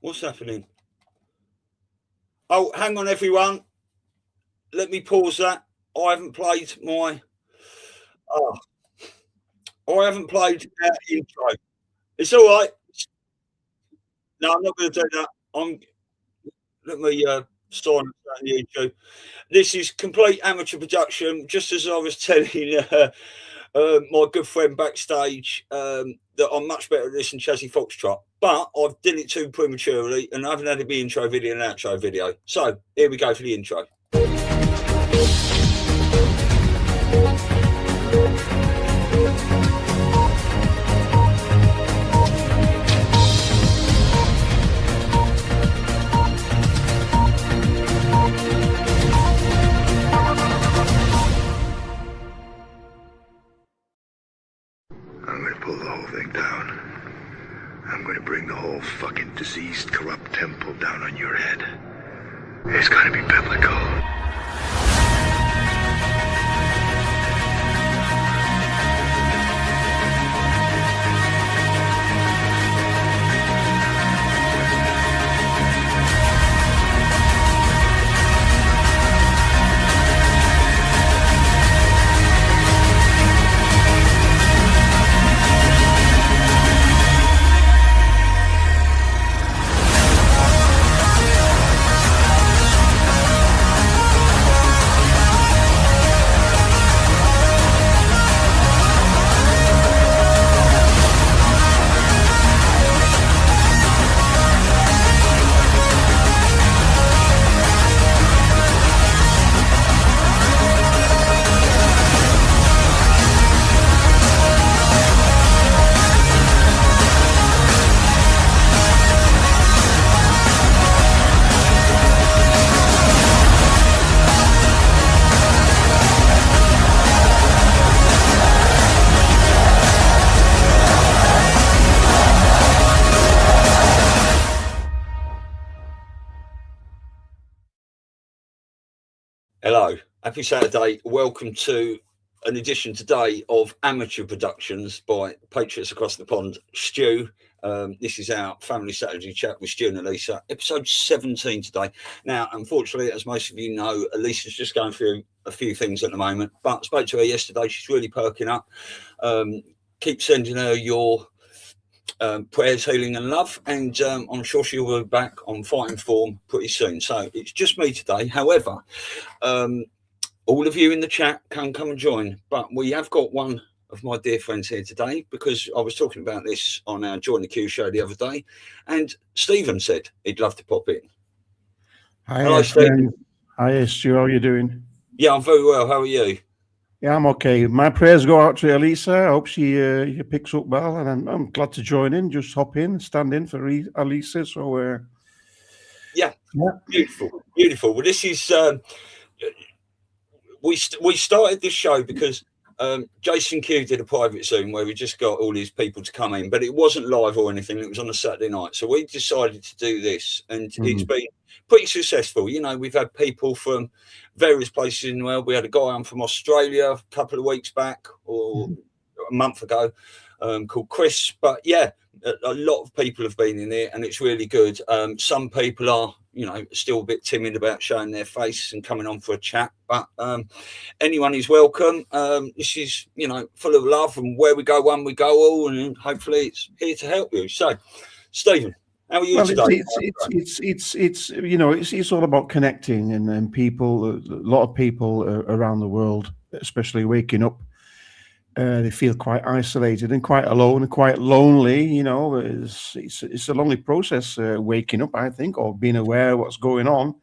What's happening? Oh, hang on, everyone. Let me pause that. I haven't played my. I haven't played our intro. It's all right. No, I'm not going to do that. Let me sign the intro. This is complete amateur production. Just as I was telling my good friend backstage that I'm much better at this than Chazzy Foxtrot, but I've done it too prematurely and I haven't had the intro video and outro video. So here we go for the intro. I'm gonna pull the whole thing down. I'm gonna bring the whole fucking diseased, corrupt temple down on your head. It's gonna be biblical. Hello, happy Saturday. Welcome to an edition today of Amateur Productions by Patriots across the pond. Stu, this is our family Saturday chat with Stu and Elisa, episode 17 today. Now, unfortunately, as most of you know, Elisa's just going through a few things at the moment, but I spoke to her yesterday. She's really perking up. Keep sending her your prayers, healing and love, and I'm sure she will be back on fighting form pretty soon. So it's just me today. However, all of you in the chat can come and join, but we have got one of my dear friends here today because I was talking about this on our Join the Queue show the other day, and Stephen said he'd love to pop in. Hi, hello, Stephen. Hi, Stu. How are you doing? Yeah, I'm very well. How are you? Yeah, I'm okay. My prayers go out to Elisa. I hope she picks up well, and I'm glad to join in. Just hop in, stand in for Elisa. So, yeah, beautiful. Well, this is we started this show because Jason Q did a private Zoom where we just got all these people to come in, but it wasn't live or anything. It was on a Saturday night, so we decided to do this, and it's been pretty successful. You know, we've had people from various places in the world. We had a guy on from Australia a couple of weeks back or a month ago called Chris. But yeah, a lot of people have been in there and it's really good. Some people are, you know, still a bit timid about showing their face and coming on for a chat, but anyone is welcome. This is, you know, full of love, and where we go one, we go all, and hopefully it's here to help you. So, Stephen, how are you today? It's you know, it's all about connecting and people. A lot of people around the world, especially waking up, they feel quite isolated and quite alone and quite lonely. You know, it's a lonely process waking up, I think, or being aware of what's going on.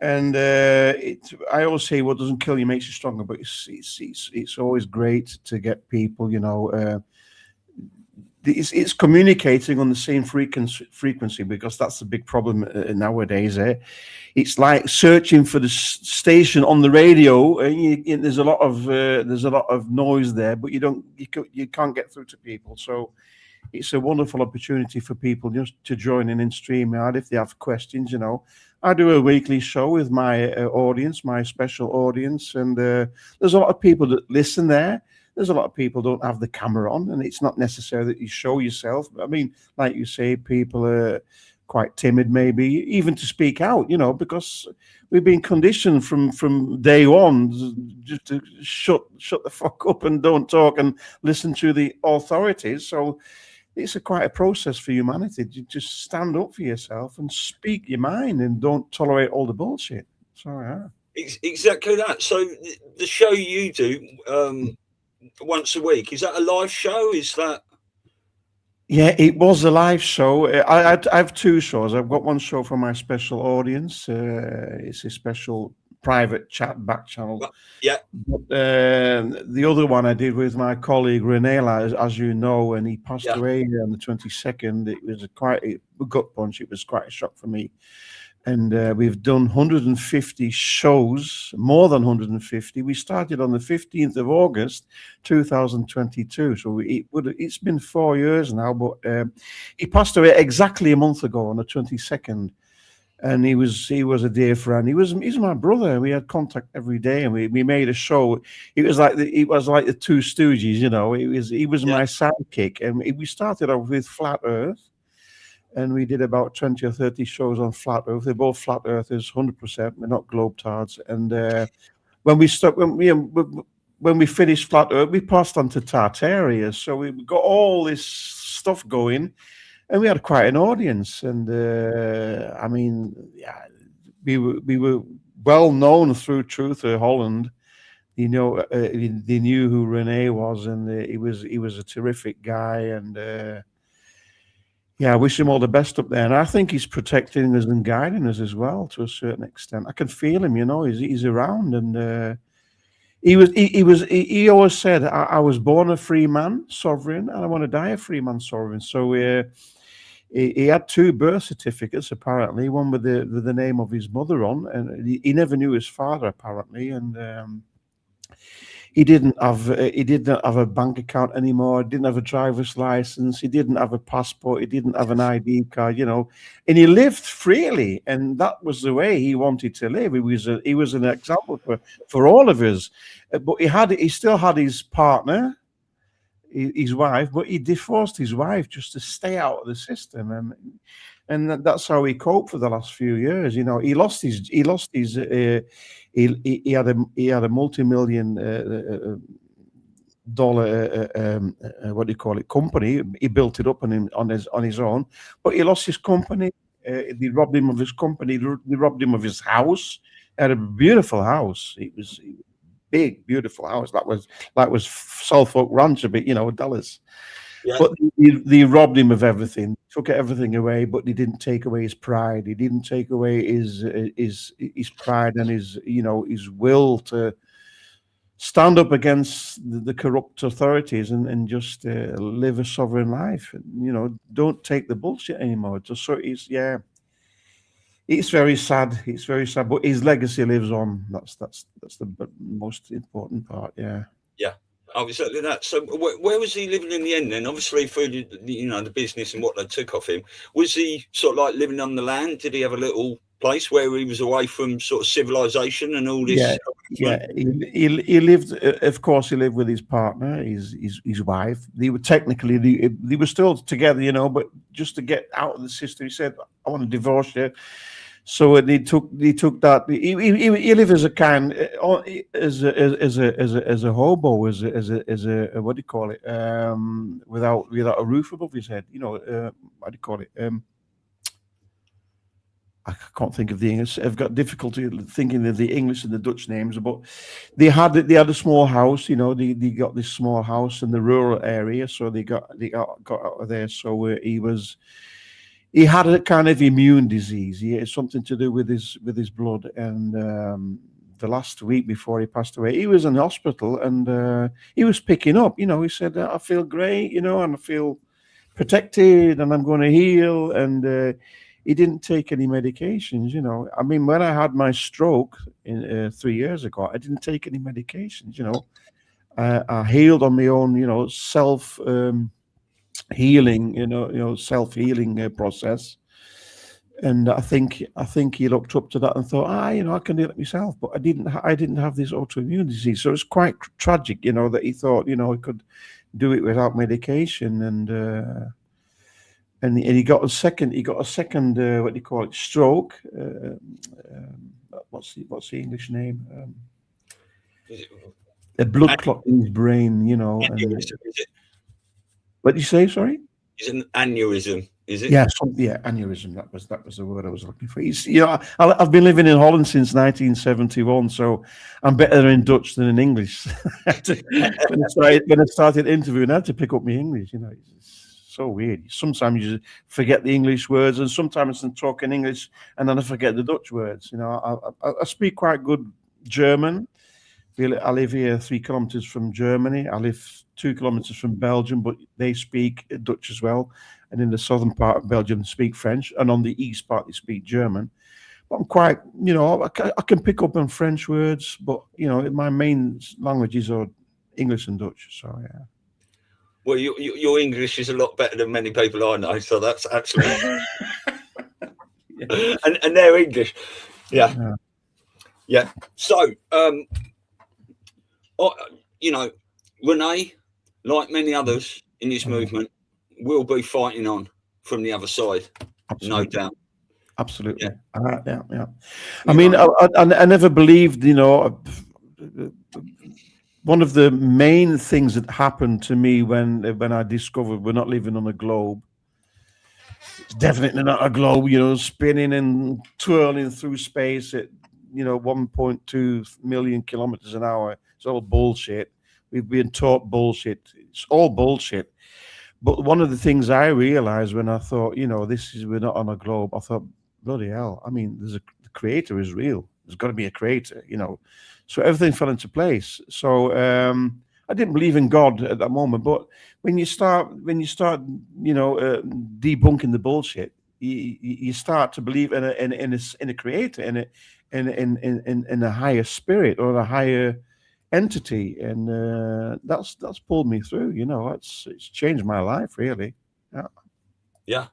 And I always say, what doesn't kill you makes you stronger. But it's always great to get people, you know. It's communicating on the same frequency, because that's the big problem nowadays. It's like searching for the station on the radio, and there's a lot of noise there, but you can't get through to people. So it's a wonderful opportunity for people just to join in StreamYard if they have questions. You know, I do a weekly show with my audience, my special audience, and there's a lot of people that listen there. There's a lot of people don't have the camera on, and it's not necessary that you show yourself. I mean, like you say, people quite timid, maybe even to speak out, because we've been conditioned from day one just to shut the fuck up and don't talk and listen to the authorities. So it's quite a process for humanity to just stand up for yourself and speak your mind and don't tolerate all the bullshit. So yeah. Exactly that. So the show you do once a week, is that a live show? Is that? Yeah, it was a live show. I have two shows. I've got one show for my special audience. It's a special private chat back channel. Yeah. But the other one I did with my colleague Renela, as you know, and he passed away on the 22nd. It was quite a gut punch. It was quite a shock for me. And we've done 150 shows, more than 150. We started on the 15th of August, 2022. So it's been 4 years now, but he passed away exactly a month ago on the 22nd. And he was a dear friend. He's my brother. We had contact every day, and we made a show. It was like the Two Stooges, He was my sidekick, and we started off with Flat Earth. And we did about 20 or 30 shows on Flat Earth. They're both Flat Earthers, 100%. We're not globetards. And when we finished Flat Earth, we passed on to Tartaria. So we got all this stuff going, and we had quite an audience. And we were well known through Truth Holland. They knew who Rene was, and he was a terrific guy. And I wish him all the best up there, and I think he's protecting us and guiding us as well to a certain extent. I can feel him, he's around, and he always said, I was born a free man, sovereign, and I want to die a free man, sovereign. So he had two birth certificates, apparently, one with the name of his mother on, and he never knew his father, apparently, and he didn't have a bank account anymore. Didn't have a driver's license. He didn't have a passport. He didn't have an ID card. And he lived freely, and that was the way he wanted to live. He was an example for all of us. But he still had his partner, his wife, but he divorced his wife just to stay out of the system, and that's how he coped for the last few years. He had a multi-million dollar company. He built it up on his own, but he lost his company. They robbed him of his company. They robbed him of his house. He had a beautiful house. It was a big, beautiful house. That was Southfolk Ranch a bit, Dallas. Yeah. But they robbed him of everything, took everything away, but they didn't take away his pride. He didn't take away his pride and his will to stand up against the corrupt authorities and just live a sovereign life. Don't take the bullshit anymore. It's very sad. It's very sad, but his legacy lives on. That's the most important part. Yeah. Yeah. Oh, exactly that. So where was he living in the end then? Obviously through the business and what they took off him. Was he sort of like living on the land? Did he have a little place where he was away from sort of civilization and all this? Yeah. He lived, of course, he lived with his partner, his wife. They were technically, they were still together, but just to get out of the system, he said, I want to divorce you. So they took that. He lived as a kind, as a hobo, as a what do you call it? Without a roof above his head. What do you call it? I can't think of the English. I've got difficulty thinking of the English and the Dutch names. But they had a small house. They got this small house in the rural area. So they got out of there. So he had a kind of immune disease. He had something to do with his blood. And the last week before he passed away, he was in the hospital, and he was picking up. He said, I feel great, and I feel protected, and I'm going to heal. And he didn't take any medications. I mean, when I had my stroke 3 years ago, I didn't take any medications. I healed on my own, self healing, self-healing process. And I think he looked up to that and thought, I can do it myself. But I didn't have this autoimmune disease. So it's quite tragic, that he thought, he could do it without medication. And and he got a second. He got a second. What do you call it? Stroke. What's the English name? Is it A blood clot in his brain. You know. And aneurysm? Is it? what did you say? Sorry. Is it an aneurysm? Is it? Yeah, aneurysm. That was the word I was looking for. I've been living in Holland since 1971, so I'm better in Dutch than in English. When I started interviewing, I had to pick up my English. You know, it's so weird. Sometimes you forget the English words, and sometimes I'm talking English, and then I forget the Dutch words. You know, I speak quite good German. I live here 3 kilometers from Germany. I live 2 kilometers from Belgium, but they speak Dutch as well. And in the southern part of Belgium, they speak French. And on the east part, they speak German. But I'm quite, you know, I can pick up on French words, but, you know, my main languages are English and Dutch. So, yeah. Well, your English is a lot better than many people I know. So that's absolutely. Yeah. And they're English. Yeah. Yeah. So, you know, Renee, like many others in this movement, will be fighting on from the other side. Absolutely. No doubt. Absolutely. Yeah. I mean, I never believed, you know, one of the main things that happened to me when I discovered we're not living on a globe. It's definitely not a globe, you know, spinning and twirling through space at, you know, 1.2 million kilometers an hour. It's all bullshit. We've been taught bullshit. It's all bullshit. But one of the things I realized when I thought, you know, we're not on a globe, I thought, bloody hell, I mean, the creator is real. There's got to be a creator, you know. So everything fell into place. So I didn't believe in God at that moment. But when you start, you know, debunking the bullshit, you start to believe in a creator, in a higher spirit or a higher entity, and that's pulled me through. You know, it's changed my life, really. Yeah.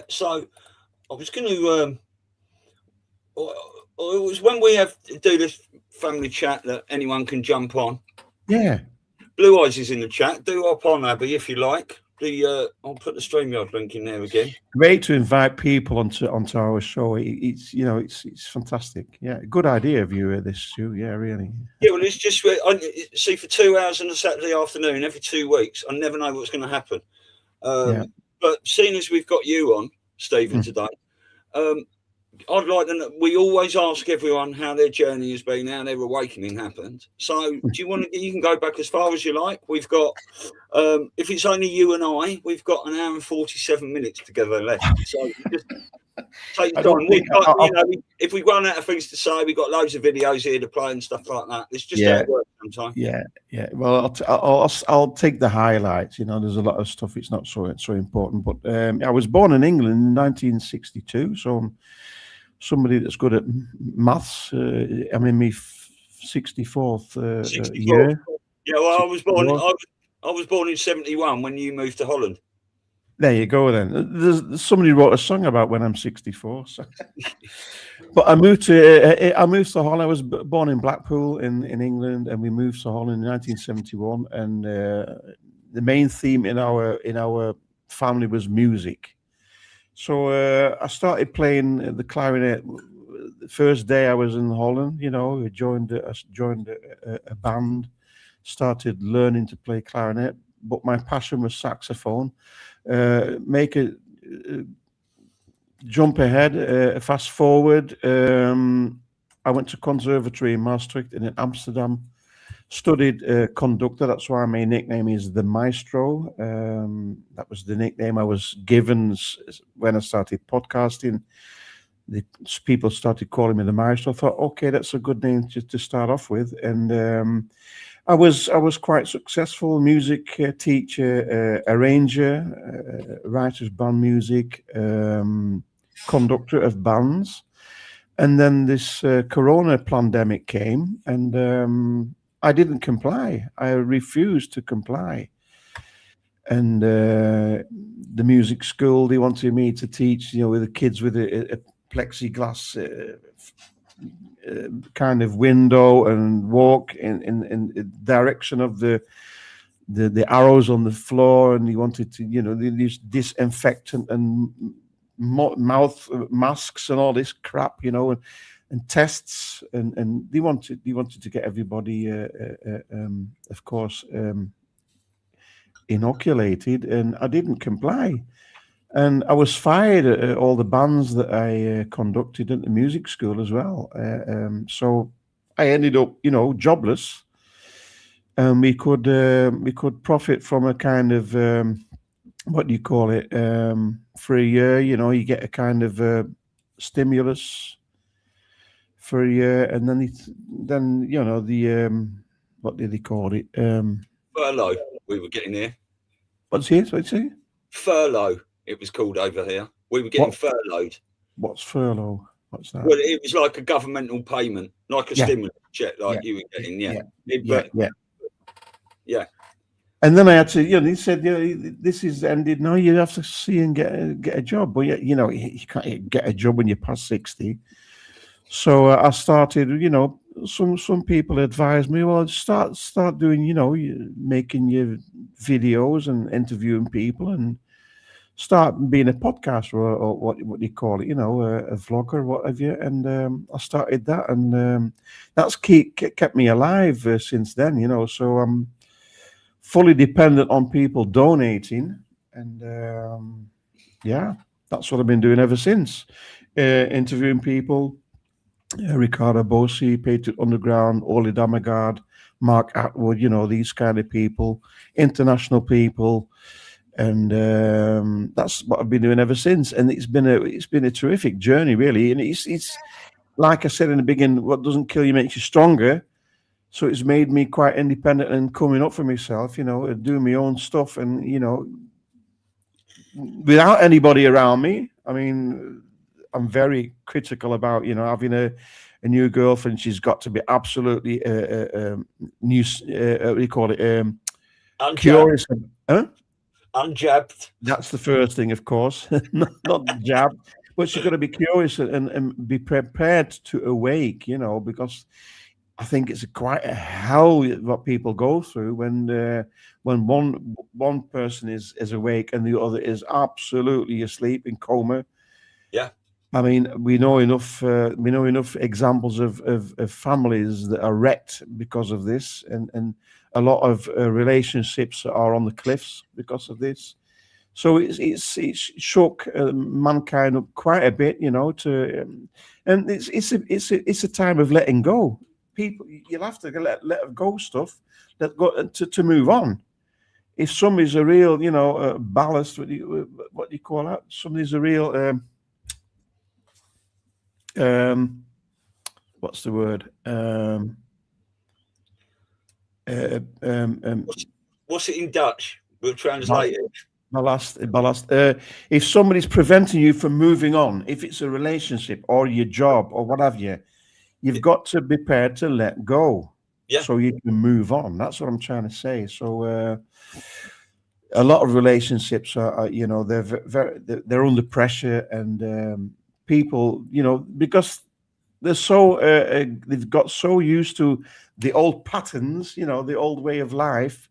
So I was going to it was when we do this family chat that anyone can jump on. Yeah. Blue Eyes is in the chat. Do hop on, Abby, if you like. I'll put the StreamYard link in there again. Great to invite people onto our show. It's you know, it's fantastic. Yeah, good idea of you this, Stu. Yeah, really. Yeah, well, it's just see, for 2 hours on a Saturday afternoon every 2 weeks, I never know what's going to happen. But seeing as we've got you on, Stephen, today, I'd like to know, we always ask everyone how their journey has been, how their awakening happened. So do you want to, you can go back as far as you like. We've got, if it's only you and I, we've got 1 hour and 47 minutes together left. So just take your time. If we run out of things to say, we've got loads of videos here to play and stuff like that. It's just how it works sometimes. Yeah. Well, I'll take the highlights. You know, there's a lot of stuff. It's not so important. But I was born in England in 1962, so I'm somebody that's good at maths. I'm in my 64th year. Yeah, well, I was born in 71 when you moved to Holland. There you go. Then somebody wrote a song about when I'm 64. So. But I moved to Holland. I was born in Blackpool in England, and we moved to Holland in 1971. And the main theme in our family was music. So I started playing the clarinet. The first day I was in Holland, you know, I joined a band, started learning to play clarinet. But my passion was saxophone. Make a jump ahead, fast forward. I went to conservatory in Maastricht and in Amsterdam. Studied conductor. That's why my nickname is the Maestro. That was the nickname I was given when I started podcasting. The people started calling me the Maestro. I thought, okay, that's a good name to start off with. And I was quite successful. Music teacher, arranger, writer's band music, conductor of bands. And then this Corona pandemic came, and I didn't comply. I refused to comply. And the music school, they wanted me to teach, you know, with the kids with a plexiglass kind of window and walk in the direction of the the arrows on the floor, and he wanted to, use disinfectant and mouth masks and all this crap, and tests, and they wanted to get everybody, of course, inoculated, and I didn't comply, and I was fired at all the bands that I conducted at the music school as well. So I ended up, jobless, and we could profit from a kind of what do you call it, for a year. You get a kind of stimulus for a year, and then the what did they call it? Furlough. We were getting here. What's here? What's here? Furlough. It was called over here. We were getting furloughed. What's furlough? What's that? Well, it was like a governmental payment, like a stimulus check, like you were getting. Yeah. And then I had to, he said, this is ended. Now you have to see and get a job. But you can't get a job when you're past 60. So I started, some people advised me, well, start doing, making your videos and interviewing people, and start being a podcaster, or what you call it, a vlogger, what have you. And I started that, and that's kept me alive since then, so I'm fully dependent on people donating, and that's what I've been doing ever since, interviewing people. Ricardo Bosi, Patriot Underground, Oli Damagard, Mark Atwood, these kind of people, international people, and that's what I've been doing ever since. And it's been a terrific journey, really. And it's like I said in the beginning, what doesn't kill you makes you stronger. So it's made me quite independent and coming up for myself, doing my own stuff, and without anybody around me. I mean, I'm very critical about, having a new girlfriend. She's got to be absolutely new. What do you call it? Curious. Huh? Unjabbed. That's the first thing, of course, not jabbed. But she's got to be curious and be prepared to awake, because I think it's quite a hell what people go through when one person is awake and the other is absolutely asleep in coma. Yeah. I mean, we know enough examples of families that are wrecked because of this, and a lot of relationships are on the cliffs because of this. So it's shook mankind up quite a bit, and it's a time of letting go. People, you'll have to let go stuff that go to move on. If somebody's a real, ballast, what do you call that? Somebody's a real what's the word? What's it in Dutch? We'll translate it. Ballast. If somebody's preventing you from moving on, if it's a relationship or your job or what have you, you've got to be prepared to let go, so you can move on. That's what I'm trying to say. So a lot of relationships are they're under pressure, and people, because they're so they've got so used to the old patterns, the old way of life.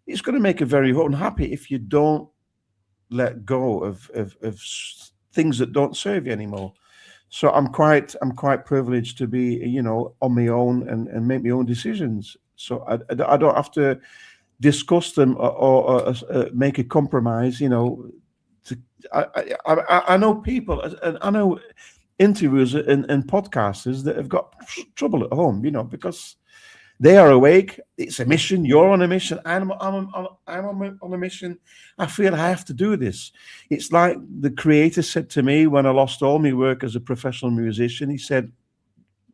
It's going to make you very unhappy if you don't let go of things that don't serve you anymore. So I'm quite privileged to be, on my own and make my own decisions. So I don't have to discuss them or make a compromise. I know people, and I know interviewers and podcasters that have got trouble at home, because they are awake. It's a mission. You're on a mission. I'm on a mission. I feel I have to do this. It's like the creator said to me when I lost all my work as a professional musician. He said,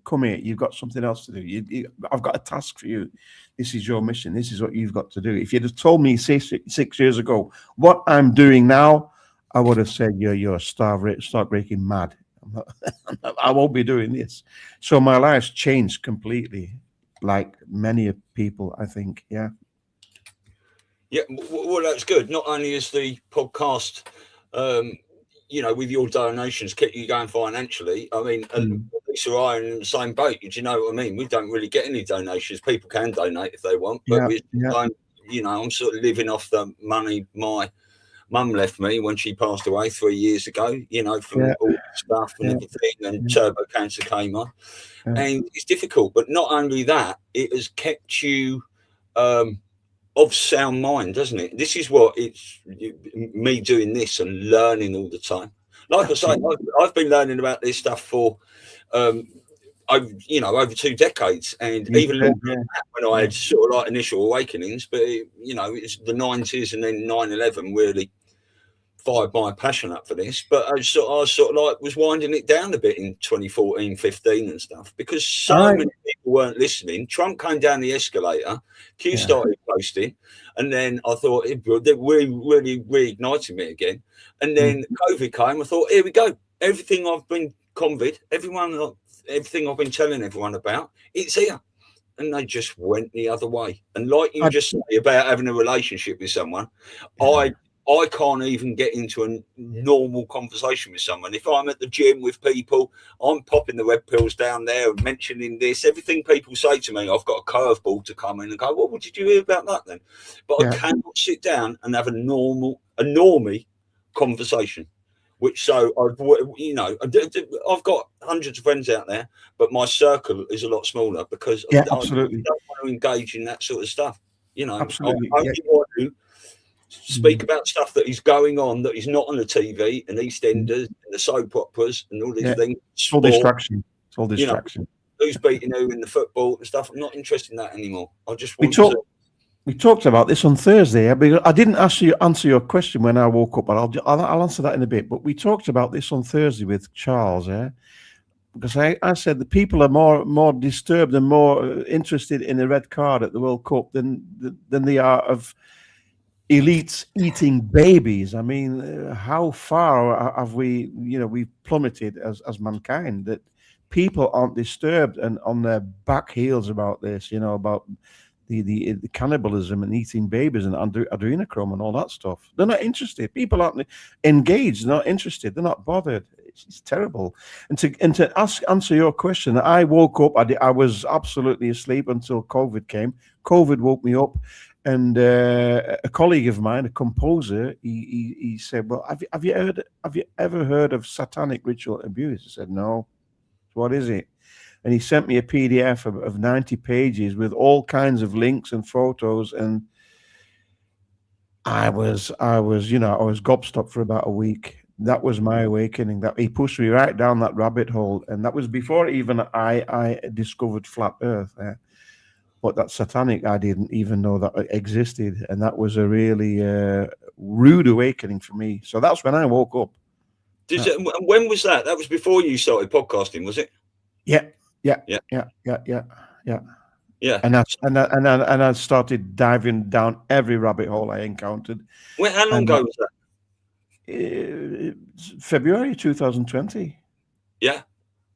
"Come here. You've got something else to do. I've got a task for you. This is your mission. This is what you've got to do." If you'd have told me 6 years ago what I'm doing now, I would have said, "You're start breaking mad. I won't be doing this." So my life's changed completely. Like many people, I think. Yeah, well, that's good. Not only is the podcast, with your donations, kept you going financially. I mean, Elisa and I are in the same boat. Do you know what I mean? We don't really get any donations. People can donate if they want, but I'm sort of living off the money my mum left me when she passed away 3 years ago, from all the stuff and everything, and turbo cancer came on. And it's difficult, but not only that, it has kept you of sound mind, doesn't it? This is what it's me doing this and learning all the time. Like I say, I've been learning about this stuff for over 2 decades, and even longer than that when I had sort of like initial awakenings. But it's the 90s, and then 9/11 really fired my passion up for this. But I sort of like was winding it down a bit in 2014, 15 and stuff, because so many people weren't listening. Trump came down the escalator, Q started posting, and then I thought it really reignited me again. And then COVID came. I thought, here we go. Everything I've been everything I've been telling everyone about, it's here. And they just went the other way. And like you just say about having a relationship with someone, I can't even get into a normal conversation with someone. If I'm at the gym with people, I'm popping the red pills down there and mentioning this. Everything people say to me, I've got a curveball to come in and go, well, what did you hear about that then? But I cannot sit down and have a normie conversation. I've got hundreds of friends out there, but my circle is a lot smaller because I don't want to engage in that sort of stuff. Absolutely. I only want to speak about stuff that is going on, that is not on the TV and EastEnders and the soap operas and all these things. It's all distraction. It's all distraction. Who's beating who in the football and stuff. I'm not interested in that anymore. I just want We talked about this on Thursday. I didn't answer your question when I woke up, but I'll answer that in a bit. But we talked about this on Thursday with Charles, because I said the people are more disturbed and more interested in the red card at the World Cup than they are of elites eating babies. I mean, how far have we've plummeted as mankind that people aren't disturbed and on their back heels about this, about the cannibalism and eating babies and adrenochrome and all that stuff. They're not interested. People aren't engaged. They're not interested. They're not bothered. It's terrible. And to answer your question, I woke up. I was absolutely asleep until COVID came. COVID woke me up, and a colleague of mine, a composer, he said, "Well, have you ever heard of satanic ritual abuse?" I said, "No." "What is it?" And he sent me a PDF of 90 pages with all kinds of links and photos, and I was gobstopped for about a week. That was my awakening. That he pushed me right down that rabbit hole, and that was before even I discovered flat Earth. But that satanic, I didn't even know that existed, and that was a really rude awakening for me. So that's when I woke up. When was that? That was before you started podcasting, was it? Yeah. And I started diving down every rabbit hole I encountered. How long ago was that? February 2020. Yeah.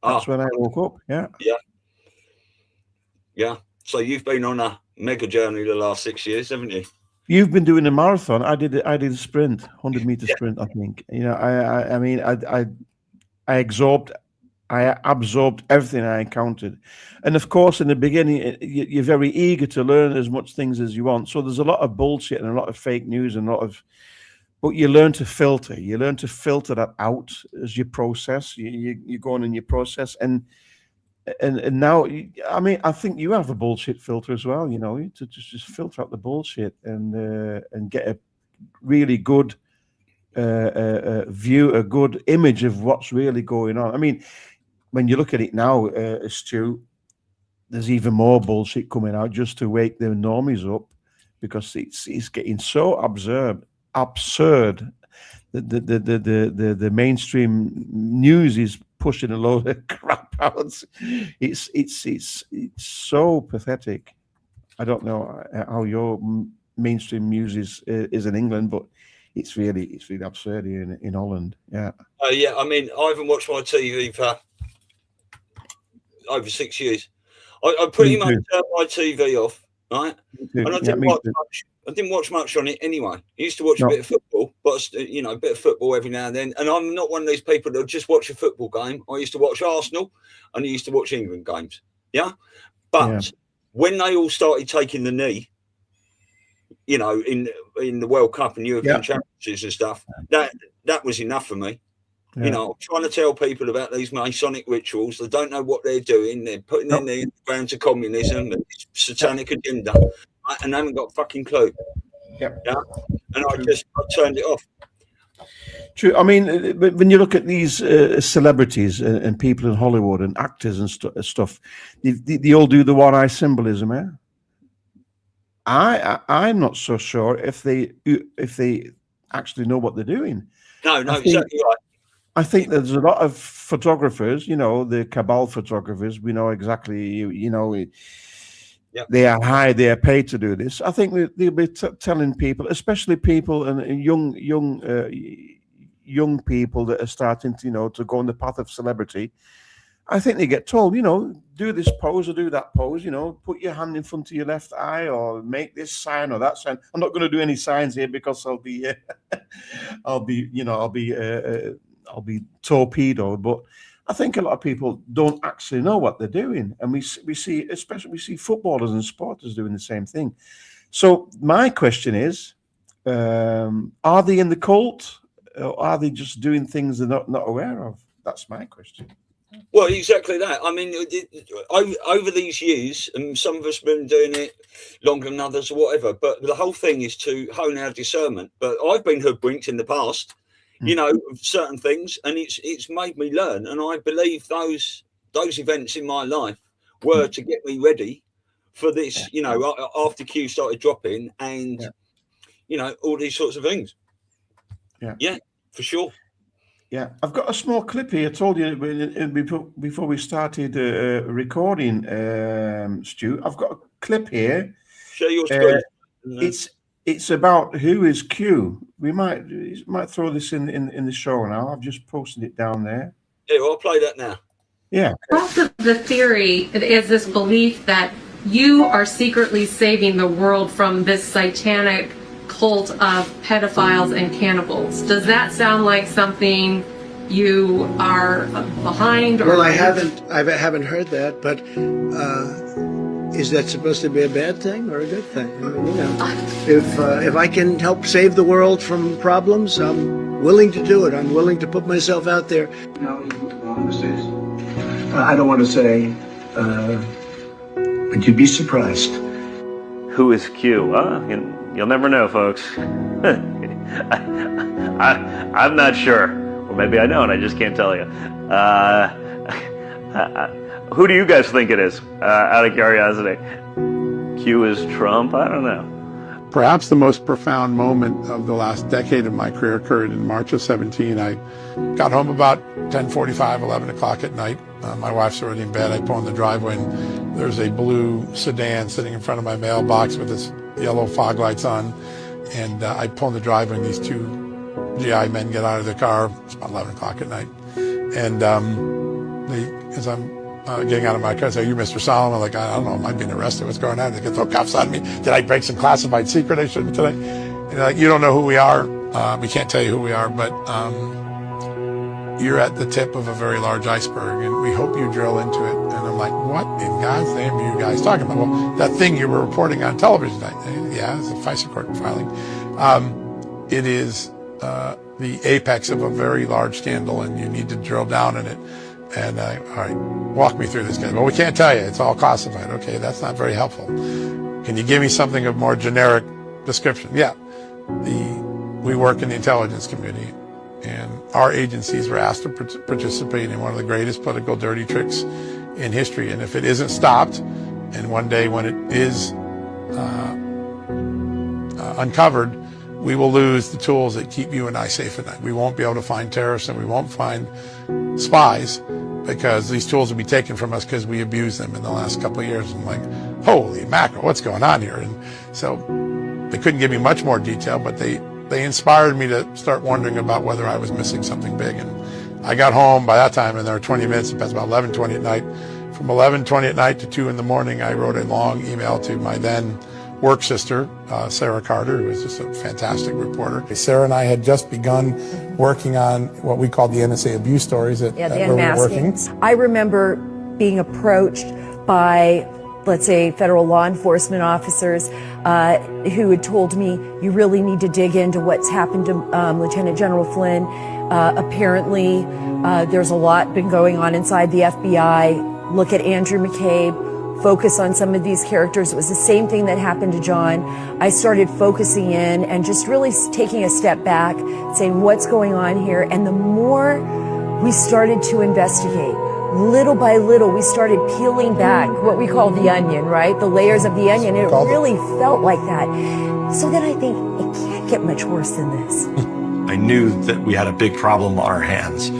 That's when I woke up. Yeah. So you've been on a mega journey the last 6 years, haven't you? You've been doing a marathon. I did a sprint, 100-meter sprint, I think. I absorbed everything I encountered. And of course, in the beginning, you're very eager to learn as much things as you want. So there's a lot of bullshit and a lot of fake news and but you learn to filter. You learn to filter that out as you process. You go on in your process. And now, I think you have a bullshit filter as well, to just filter out the bullshit and get a really good view, a good image of what's really going on. I mean, when you look at it now, Stu, there's even more bullshit coming out just to wake the normies up, because it's getting so absurd. The mainstream news is pushing a load of crap out. It's so pathetic. I don't know how your mainstream news is in England, but it's really absurd here in Holland. Yeah. Yeah. I mean, I haven't watched my TV for over 6 years. I pretty much turned my TV off, right? And I didn't watch much on it anyway. I used to watch a bit of football, but a bit of football every now and then. And I'm not one of these people that just watch a football game. I used to watch Arsenal, and I used to watch England games. Yeah, but when they all started taking the knee, you know, in the World Cup and European Championships and stuff, that was enough for me. You know, I'm trying to tell people about these Masonic rituals. They don't know what they're doing. They're putting in the grounds of communism and satanic agenda, and they haven't got a fucking clue. Yeah, and I turned it off. True. I mean, when you look at these celebrities and people in Hollywood and actors and stuff, they all do the one eye symbolism. Eh? I'm not so sure if they actually know what they're doing. No, exactly right. I think there's a lot of photographers, you know, the cabal photographers. We know exactly, you know, they are hired, they are paid to do this. I think they'll be telling people, especially people and young people that are starting to, you know, to go on the path of celebrity. I think they get told, you know, do this pose or do that pose, you know, put your hand in front of your left eye or make this sign or that sign. I'm not going to do any signs here because I'll be torpedoed. But I think a lot of people don't actually know what they're doing. And we see footballers and sporters doing the same thing. So my question is, are they in the cult? Or are they just doing things they're not aware of? That's my question. Well, exactly that. I mean, over these years, and some of us have been doing it longer than others or whatever, but the whole thing is to hone our discernment. But I've been hoodwinked in the past, you know, of certain things, and it's made me learn. And I believe those events in my life were to get me ready for this, you know, after Q started dropping and, you know, all these sorts of things. Yeah, for sure. Yeah, I've got a small clip here. I told you before we started recording, Stu. I've got a clip here. Share your screen. It's about who is Q. We might throw this in the show now. I've just posted it down there. Yeah, I'll play that now. Yeah. Most of the theory is this belief that you are secretly saving the world from this satanic cult of pedophiles and cannibals. Does that sound like something you are behind? Or well, I haven't heard that, but is that supposed to be a bad thing or a good thing? I mean, you know, if I can help save the world from problems, I'm willing to do it. I'm willing to put myself out there. No, I don't want to say, but you'd be surprised. Who is Q? You'll never know, folks. I'm not sure. Or maybe I don't. I just can't tell you. Who do you guys think it is, out of curiosity? Q is Trump? I don't know. Perhaps the most profound moment of the last decade of my career occurred in March of 17. I got home about 10:45, 11 o'clock at night. My wife's already in bed. I pull in the driveway and there's a blue sedan sitting in front of my mailbox with its yellow fog lights on. And I pull in the driveway and these two GI men get out of their car. It's about 11 o'clock at night. And as I'm getting out of my car, say, "Are you Mr. Solomon?" I'm like, "I don't know, am I being arrested? What's going on?" They can throw cuffs on me. Did I break some classified secret I shouldn't today? And they're like, "You don't know who we are. We can't tell you who we are, but you're at the tip of a very large iceberg, and we hope you drill into it." And I'm like, "What in God's name are you guys talking about?" "Well, that thing you were reporting on television." Yeah, it's a FISA court filing. It is the apex of a very large scandal, and you need to drill down in it. And all right, walk me through this guy. "Well, we can't tell you. It's all classified." "Okay, that's not very helpful. Can you give me something of more generic description?" "Yeah, we work in the intelligence community, and our agencies were asked to participate in one of the greatest political dirty tricks in history. And if it isn't stopped, and one day when it is uncovered, we will lose the tools that keep you and I safe at night. We won't be able to find terrorists and we won't find spies because these tools will be taken from us because we abused them in the last couple of years." I'm like, holy mackerel, what's going on here? And so they couldn't give me much more detail, but they inspired me to start wondering about whether I was missing something big. And I got home by that time, and there were 20 minutes. It was about 11:20 at night. From 11:20 at night to 2 in the morning, I wrote a long email to my then work sister, Sarah Carter, who was just a fantastic reporter. Sarah and I had just begun working on what we called the NSA abuse stories that where we were working. I remember being approached by let's say, federal law enforcement officers who had told me, you really need to dig into what's happened to Lieutenant General Flynn. Apparently, there's a lot been going on inside the FBI. Look at Andrew McCabe, focus on some of these characters. It was the same thing that happened to John. I started focusing in and just really taking a step back, saying what's going on here. And the more we started to investigate, little by little, we started peeling back what we call the onion, right? The layers of the onion. And it really felt like that. So then I think it can't get much worse than this. I knew that we had a big problem on our hands.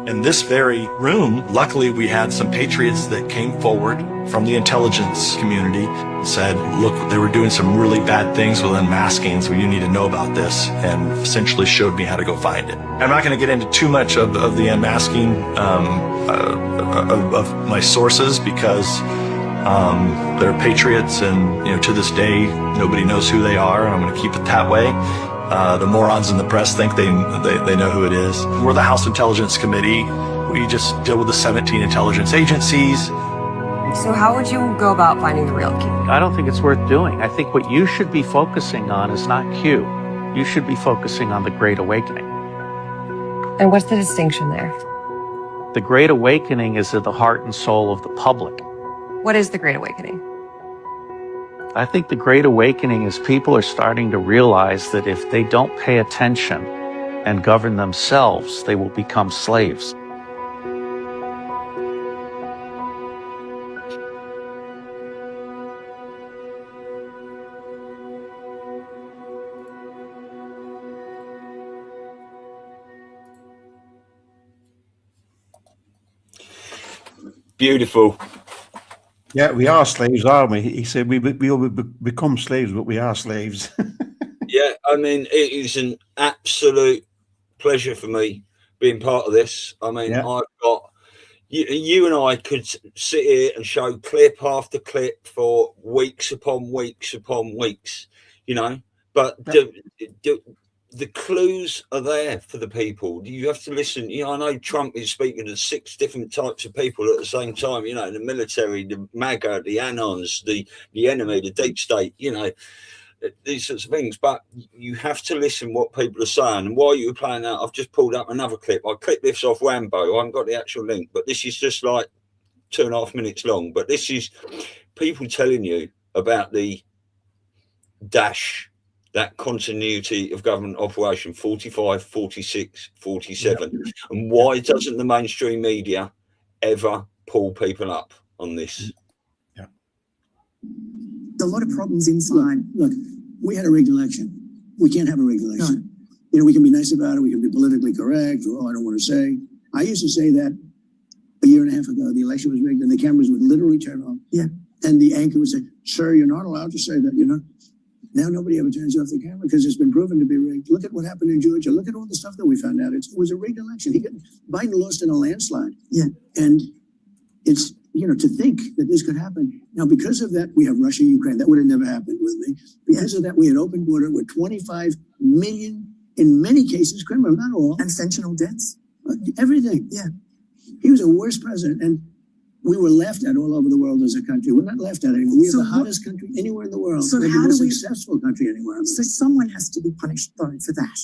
In this very room, luckily we had some patriots that came forward from the intelligence community and said, look, they were doing some really bad things with unmasking, so you need to know about this, and essentially showed me how to go find it. I'm not going to get into too much of the unmasking of my sources, because they're patriots, and to this day nobody knows who they are, and I'm going to keep it that way. The morons in the press think they know who it is. We're the House Intelligence Committee. We just deal with the 17 intelligence agencies. So how would you go about finding the real Q? I don't think it's worth doing. I think what you should be focusing on is not Q. You should be focusing on the Great Awakening. And what's the distinction there? The Great Awakening is at the heart and soul of the public. What is the Great Awakening? I think the Great Awakening is people are starting to realize that if they don't pay attention and govern themselves, they will become slaves. Beautiful. Yeah, we are slaves, aren't we? He said we will become slaves, but we are slaves. Yeah, I mean, it is an absolute pleasure for me being part of this. I mean, I've got you and I could sit here and show clip after clip for weeks upon weeks upon weeks, but the clues are there for the people. You have to listen. I know Trump is speaking to 6 different types of people at the same time, the military, the MAGA, the Anons, the enemy, the deep state, these sorts of things. But you have to listen what people are saying. And while you were playing that, I've just pulled up another clip. I clipped this off Rambo. I haven't got the actual link, but this is just like 2.5 minutes long. But this is people telling you about the dash, that continuity of government operation 45, 46, 47. Yeah. And why doesn't the mainstream media ever pull people up on this? Yeah. A lot of problems inside. Look, we had a rigged election. We can't have a rigged election. No. We can be nice about it. We can be politically correct. I don't want to say. I used to say that a year and a half ago, the election was rigged and the cameras would literally turn off. Yeah. And the anchor would say, sir, you're not allowed to say that, Now nobody ever turns off the camera because it's been proven to be rigged. Look at what happened in Georgia. Look at all the stuff that we found out. It was a rigged election. Biden lost in a landslide. Yeah. And it's, to think that this could happen. Now, because of that, we have Russia, Ukraine. That would have never happened with me. Because of that, we had open border with 25 million, in many cases, criminal, not all. And fentanyl deaths. Everything. Yeah. He was a worse president. And we were laughed at all over the world as a country. We're not laughed at anymore. We are the hottest country anywhere in the world. So we're the most successful country anywhere. So someone has to be punished, though, for that.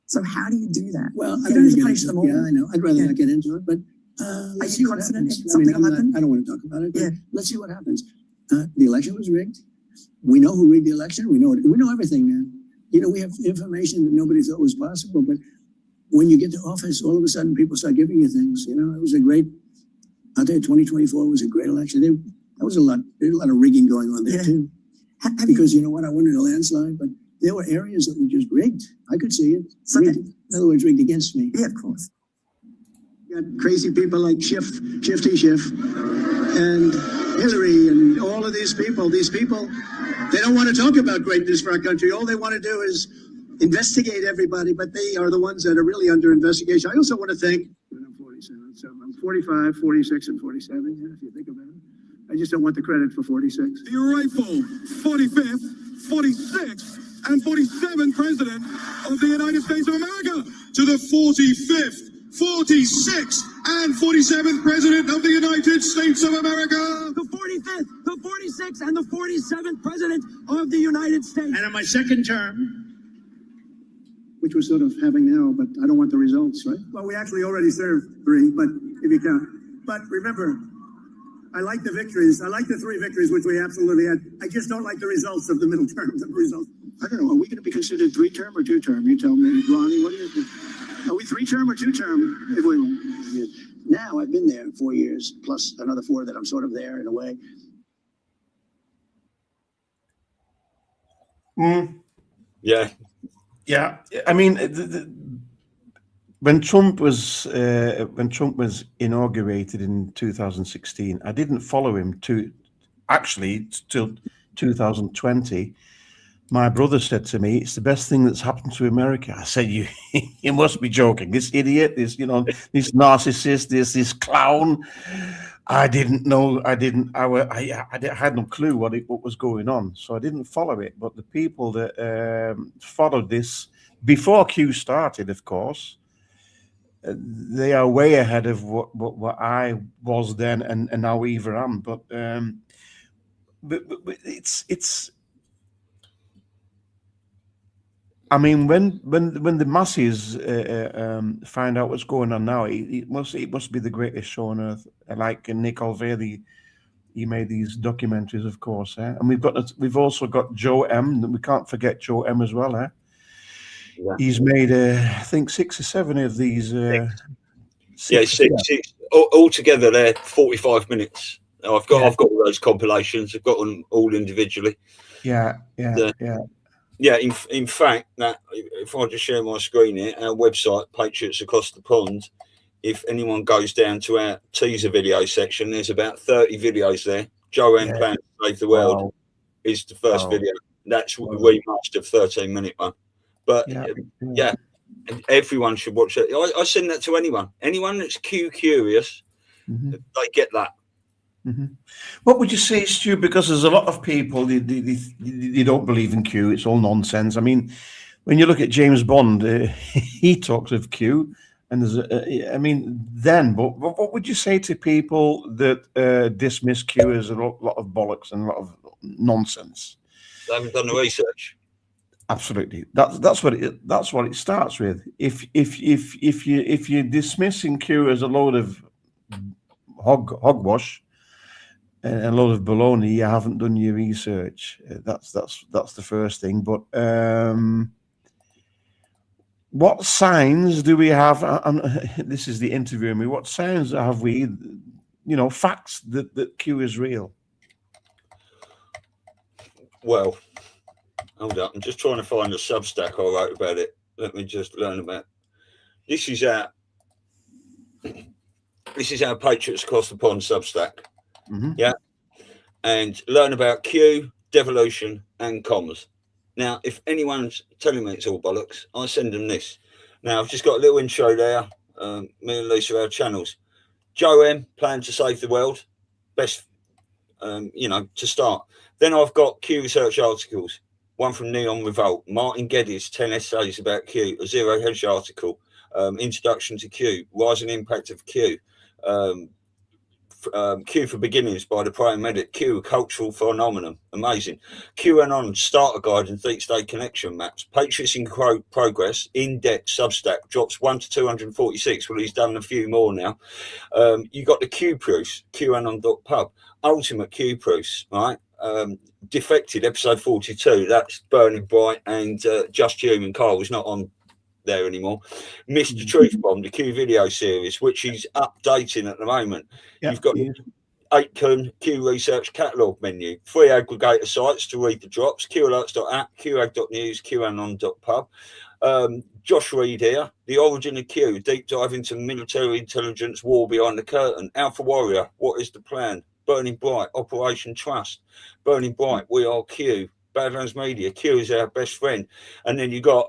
So how do you do the Well, I don't punish them all. Yeah, I know. I'd rather not get into it, but let's see what happens. Something will happen? I don't want to talk about it, but let's see what happens. The election was rigged. We know who rigged the election. We know everything now. We have information that nobody thought was possible, but when you get to office, all of a sudden people start giving you things. It was a great, I'll tell you, 2024 was a great election. There was a lot of rigging going on there too. Because you know what, I won in a landslide, but there were areas that were just rigged. I could see it. In other words, rigged against me. Yeah, of course. You got crazy people like Shifty Schiff, and Hillary, and all of these people. These people, they don't want to talk about greatness for our country. All they want to do is investigate everybody, but they are the ones that are really under investigation. I also want to thank. I'm 47, so I'm 45, 46, and 47. Yeah, if you think about it. I just don't want the credit for 46. The rightful 45th, 46th, and 47th President of the United States of America. To the 45th, 46th, and 47th President of the United States of America. The 45th, the 46th, and the 47th President of the United States. And in my second term, which we're sort of having now, but I don't want the results, right? Well, we actually already served 3, but if you count. But remember, I like the victories. I like the 3 victories, which we absolutely had. I just don't like the results of the middle terms. I don't know. Are we going to be considered 3-term or 2-term? You tell me, Ronnie. What do you think? Are we 3-term or 2-term? If we now, I've been there 4 years plus another 4 that I'm sort of there in a way. Yeah. Yeah, I mean, when Trump was inaugurated in 2016, I didn't follow him till 2020. My brother said to me, "It's the best thing that's happened to America." I said, "You, you must be joking. This idiot, this narcissist, this clown." I didn't know. I had no clue what was going on, so I didn't follow it. But the people that followed this before Q started, of course, they are way ahead of what I was then and now even am. But it's. I mean, when the masses find out what's going on now, it must be the greatest show on earth. Like Nick Olveri, he made these documentaries, of course, and we've also got Joe M. We can't forget Joe M. as well, Yeah. He's made I think 6 or 7 of these. Six. All together, they're 45 minutes. I've got all those compilations. I've got them all individually. Yeah. Yeah, in fact, that if I just share my screen here, our website, Patriots Across the Pond, if anyone goes down to our teaser video section, there's about 30 videos there. Joanne Plan to Save the World is the first video. That's remastered 13-minute one. But yeah, everyone should watch it. I send that to anyone. Anyone that's curious, they get that. What would you say, Stu? Because there's a lot of people they don't believe in Q. It's all nonsense. I mean, when you look at James Bond, he talks of Q, and there's but what would you say to people that dismiss Q as a lot of bollocks and a lot of nonsense? They haven't done the research. Absolutely. That's what it starts with. If you're dismissing Q as a load of hogwash and a lot of baloney, you haven't done your research. That's the first thing. But what signs do we have? And this is the interview me. What signs have we? Facts that Q is real. Well, hold up. I'm just trying to find a Substack I wrote about it. Let me just learn about. This is our Patriots Across the Pond Substack. Yeah, and learn about Q, devolution, and comms. Now, if anyone's telling me it's all bollocks, I send them this. Now, I've just got a little intro there. Me and Lisa, our channels. Joe M, Plan to Save the World. Best, to start. Then I've got Q research articles. One from Neon Revolt. Martin Geddes, 10 essays about Q. A Zero Hedge article. Introduction to Q. Rise and Impact of Q. Q for Beginners by the Prime Medic. Q, a cultural phenomenon. Amazing. QAnon starter guide and deep state connection maps. Patriots in progress. In-depth Substack drops 1 to 246. Well, he's done a few more now. You got the Q proofs. QAnon.pub. Ultimate Q proofs. Right. Defected episode 42. That's Burning Bright and Just Human. Carl was not on there anymore. Mr. Truth Bomb, the Q video series, which is updating at the moment. You've got 8 Q research catalogue menu, 3 aggregator sites to read the drops, qalerts.app, qag.news, qanon.pub. Josh Reed here, The Origin of Q, deep dive into military intelligence, war behind the curtain. Alpha Warrior, What is the Plan? Burning Bright, Operation Trust. Burning Bright, We Are Q. Badlands Media, Q is our best friend. And then you got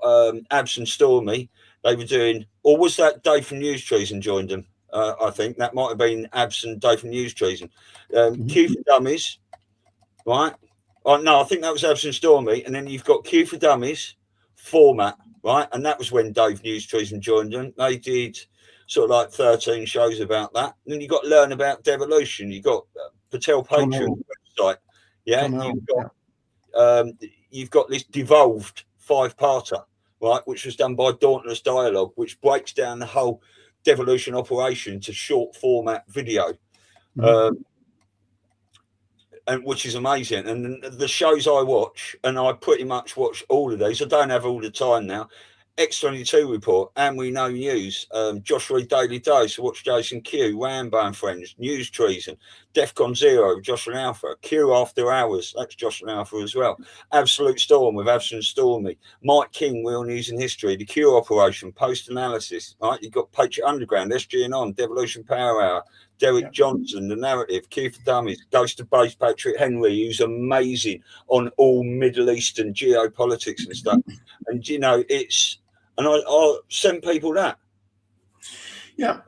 Abs and Stormy. They were doing, or was that Dave from News Treason joined them? I think that might have been Abs and Dave from News Treason. Q for Dummies, right? No, I think that was Abs and Stormy. And then you've got Q for Dummies format, right? And that was when Dave News Treason joined them. They did sort of like 13 shows about that. And then you got to learn about devolution. You got Patel Patreon website. Yeah, you've got this devolved 5-parter, right, which was done by Dauntless Dialogue, which breaks down the whole devolution operation to short format video. And which is amazing. And the shows I watch, and I pretty much watch all of these. I don't have all the time now. X22 Report, And We Know News, Josh Reed Daily Dose, Watch Jason Q, Rambo and Friends, News Treason, Defcon Zero, Josh and Alpha, Q After Hours, that's Josh and Alpha as well, Absolute Storm with Absent Stormy, Mike King, Real News and History, The Q Operation, Post Analysis, right? You've got Patriot Underground, SG and On, Devolution Power Hour, Derek Johnson, The Narrative, Q for Dummies, Ghost of Base, Patrick Henry, who's amazing on all Middle Eastern geopolitics and stuff. And, you know, and I'll send people that. Yeah.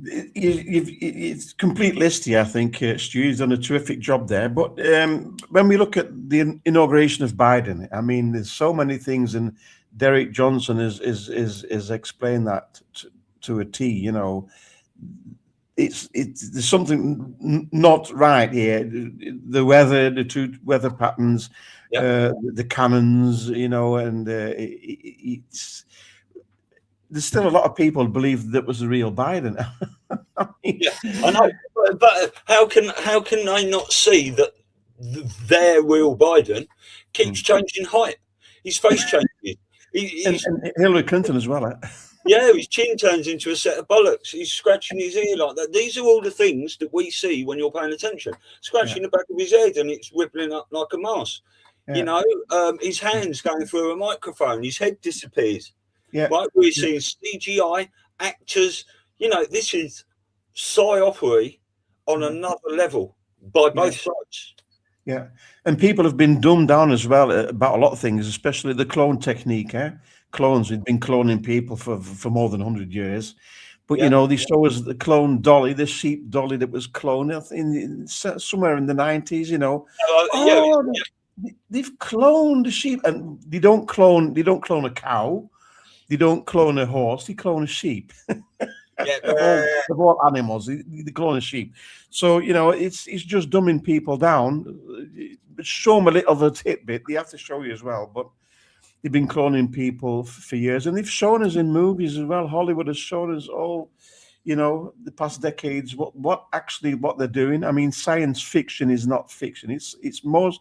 It's a complete list here, I think. Stu's done a terrific job there. But when we look at the inauguration of Biden, I mean, there's so many things, and Derek Johnson is explained that to a T. You know, there's something not right here. The weather, the two weather patterns, the cannons, you know, and there's still a lot of people believe that was the real Biden. I know, but how can they not see that their real Biden keeps changing height? His face changes. And Hillary Clinton as well. Yeah, his chin turns into a set of bollocks. He's scratching his ear like that. These are all the things that we see when you're paying attention. Scratching the back of his head and it's rippling up like a mouse. You know, his hands going through a microphone. His head disappears. Right, we're seeing CGI actors. You know, this is psyopery on another level by both sides. Yeah, and people have been dumbed down as well about a lot of things, especially the clone technique. Clones, we've been cloning people for more than 100 years. But, you know, they show us the clone dolly, the sheep dolly that was cloned somewhere in the 90s, you know. They've cloned the sheep, and they don't clone a cow. They don't clone a horse. They clone a sheep. Of all animals, they clone a sheep. So, you know, it's just dumbing people down. Show them a little other tidbit. They have to show you as well, but they've been cloning people for years, and they've shown us in movies as well. Hollywood has shown us all, you know, the past decades what they're doing. I mean, science fiction is not fiction. It's more